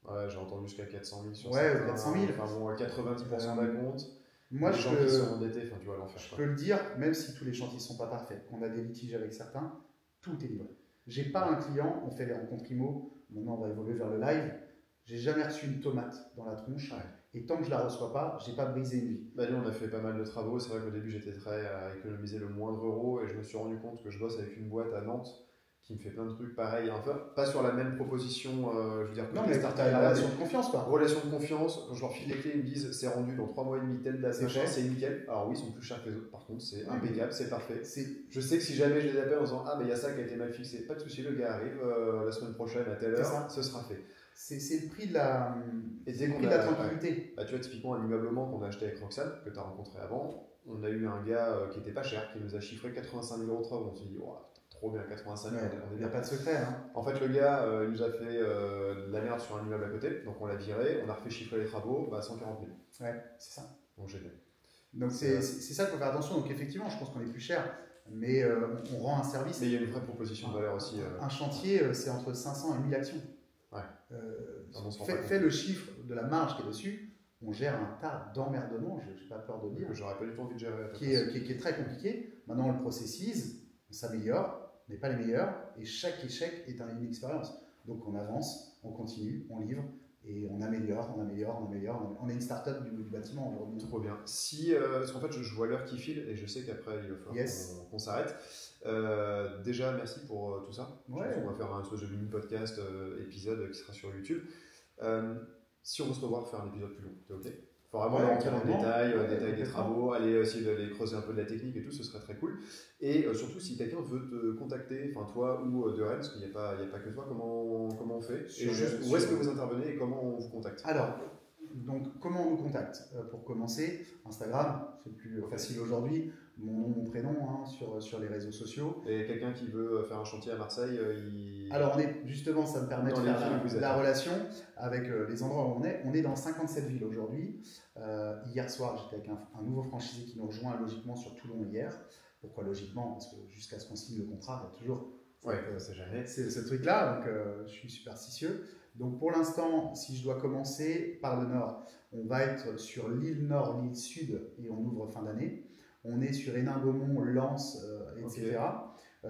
Ouais, j'ai entendu jusqu'à 400 000 sur ouais, certains. 400 000. Enfin bon, 90% d'acompte. Moi, les gens qui sont endettés, enfin, tu vois l'enfer. Je peux le dire, même si tous les chantiers ne sont pas parfaits, qu'on a des litiges avec certains, tout est livré. J'ai pas un client, on fait les rencontres IMO, maintenant on va évoluer vers le live, j'ai jamais reçu une tomate dans la tronche, et tant que je la reçois pas, j'ai pas brisé une vie. Bah, nous, on a fait pas mal de travaux, c'est vrai qu'au début j'étais très à économiser le moindre euro, et je me suis rendu compte que je bosse avec une boîte à Nantes qui me fait plein de trucs pareils, enfin, pas sur la même proposition, je veux dire, non, mais tu as la relation de confiance, quoi. Relation de confiance, quand je leur file les clés, ils me disent c'est rendu dans 3 mois et demi, telle date, c'est nickel. Alors oui, ils sont plus chers que les autres, par contre, c'est impeccable, c'est parfait. Je sais que si jamais je les appelle en disant ah, mais il y a ça qui a été mal fixé, pas de souci, le gars arrive la semaine prochaine à telle heure, ce sera fait. C'est le prix de la, tranquillité. Bah, tu vois, typiquement, un immeuble qu'on a acheté avec Roxane, que tu as rencontré avant, on a eu un gars qui était pas cher, qui nous a chiffré 85 000 euros de travaux. On s'est dit, oh, trop bien, 85 000, il n'y a pas de secret. Hein. En fait, le gars, il nous a fait de la merde sur un immeuble à côté, donc on l'a viré, on a refait chiffrer les travaux, 140 000. Ouais, c'est ça. Donc génial. Donc c'est ça qu'il faut faire attention. Donc effectivement, je pense qu'on est plus cher, mais on rend un service. Mais il y a une vraie proposition de valeur aussi. Un chantier, c'est entre 500 et 1000 actions. Ouais. Fais le chiffre de la marge qui est dessus. On gère un tas d'emmerdements, je n'ai pas peur de dire. J'aurais pas du tout envie de gérer. Qui est très compliqué. Maintenant, on le processise, on s'améliore, on n'est pas les meilleurs, et chaque échec est une expérience. Donc on avance, on continue, on livre, et on améliore. On est une start-up du bâtiment aujourd'hui. Trop bien. Parce qu'en fait, je vois l'heure qui file, et je sais qu'après, il va falloir qu'on s'arrête. Déjà, merci pour tout ça. Ouais. On va faire un espèce de mini-podcast épisode qui sera sur YouTube. Si on veut se revoir, faire un épisode plus long, t'es OK? Il faut vraiment rentrer dans le détail des travaux, aller essayer d'aller creuser un peu de la technique et tout, ce serait très cool. Et surtout, si quelqu'un veut te contacter, enfin toi ou de Rennes, parce qu'il n'y a pas que toi, comment on fait? Et juste, où est-ce que vous intervenez et comment on vous contacte? Alors, donc, comment on nous contacte? Pour commencer, Instagram, c'est le plus facile aujourd'hui. Mon nom, mon prénom sur les réseaux sociaux. Et quelqu'un qui veut faire un chantier à Marseille, Alors, justement, ça me permet de faire la relation avec les endroits où on est. On est dans 57 villes aujourd'hui. Hier soir, j'étais avec un nouveau franchisé qui nous rejoint logiquement sur Toulon hier. Pourquoi logiquement? Parce que jusqu'à ce qu'on signe le contrat, il y a toujours c'est ce truc-là. Donc, je suis superstitieux. Donc, pour l'instant, si je dois commencer par le nord, on va être sur l'île nord, l'île sud, et on ouvre fin d'année. On est sur Hénin-Beaumont, Lens, etc.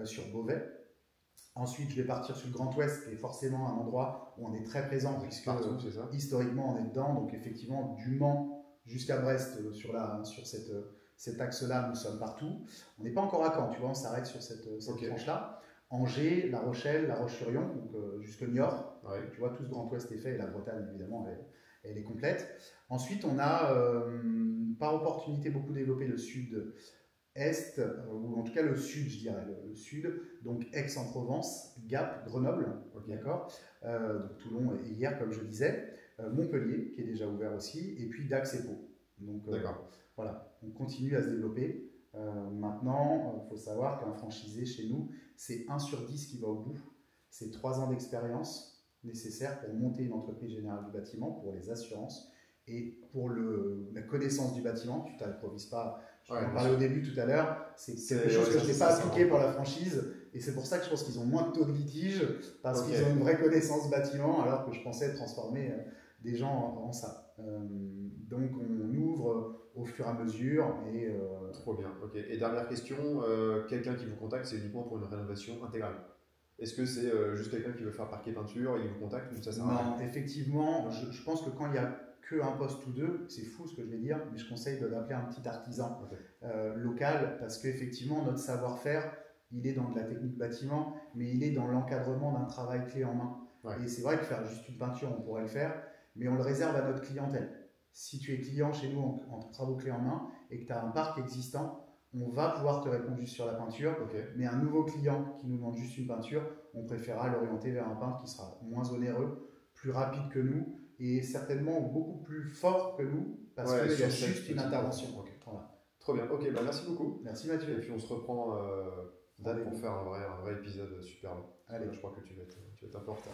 Sur Beauvais. Ensuite, je vais partir sur le Grand Ouest, qui est forcément un endroit où on est très présent, puisque historiquement, on est dedans. Donc, effectivement, du Mans jusqu'à Brest, sur cet axe-là, nous sommes partout. On n'est pas encore à Caen, tu vois, on s'arrête sur cette tranche-là. Angers, La Rochelle, La Roche-sur-Yon, donc jusque Niort. Tu vois, tout ce Grand Ouest est fait, et la Bretagne, évidemment, elle est complète. Ensuite, on a, par opportunité, beaucoup développé le sud-est, ou en tout cas le sud, je dirais, le sud, donc Aix-en-Provence, Gap, Grenoble, d'accord, donc Toulon et hier, comme je disais, Montpellier, qui est déjà ouvert aussi, et puis Dax et Pau. Donc voilà, on continue à se développer. Maintenant, il faut savoir qu'un franchisé chez nous, c'est 1 sur 10 qui va au bout. C'est 3 ans d'expérience nécessaires pour monter une entreprise générale du bâtiment, pour les assurances et pour la connaissance du bâtiment. Tu ne t'improvises pas. Je en parlais au début tout à l'heure. C'est quelque chose que je n'ai pas appliqué pour la franchise. Et c'est pour ça que je pense qu'ils ont moins de taux de litige, parce qu'ils ont une vraie connaissance bâtiment, alors que je pensais transformer des gens en ça. Donc on ouvre au fur et à mesure. Trop bien, ok. Et dernière question, quelqu'un qui vous contacte, c'est uniquement pour une rénovation intégrale? Est-ce que c'est juste quelqu'un qui veut faire parquet peinture, il vous contacte ou ça sert à rien? Non, effectivement, je pense que quand il n'y a qu'un poste ou deux, c'est fou ce que je vais dire, mais je conseille d'appeler un petit artisan local, parce qu'effectivement, notre savoir-faire, il est dans de la technique bâtiment, mais il est dans l'encadrement d'un travail clé en main. Et c'est vrai que faire juste une peinture, on pourrait le faire, mais on le réserve à notre clientèle. Si tu es client chez nous en travaux clé en main et que tu as un parc existant, on va pouvoir te répondre juste sur la peinture, mais un nouveau client qui nous demande juste une peinture, on préférera l'orienter vers un peintre qui sera moins onéreux, plus rapide que nous et certainement beaucoup plus fort que nous, parce qu'il y a juste une intervention. Voilà. Trop bien, ok, merci beaucoup. Merci Mathieu. Et puis on se reprend date pour faire un vrai épisode super long. Allez. Je crois que tu vas être un peu en retard.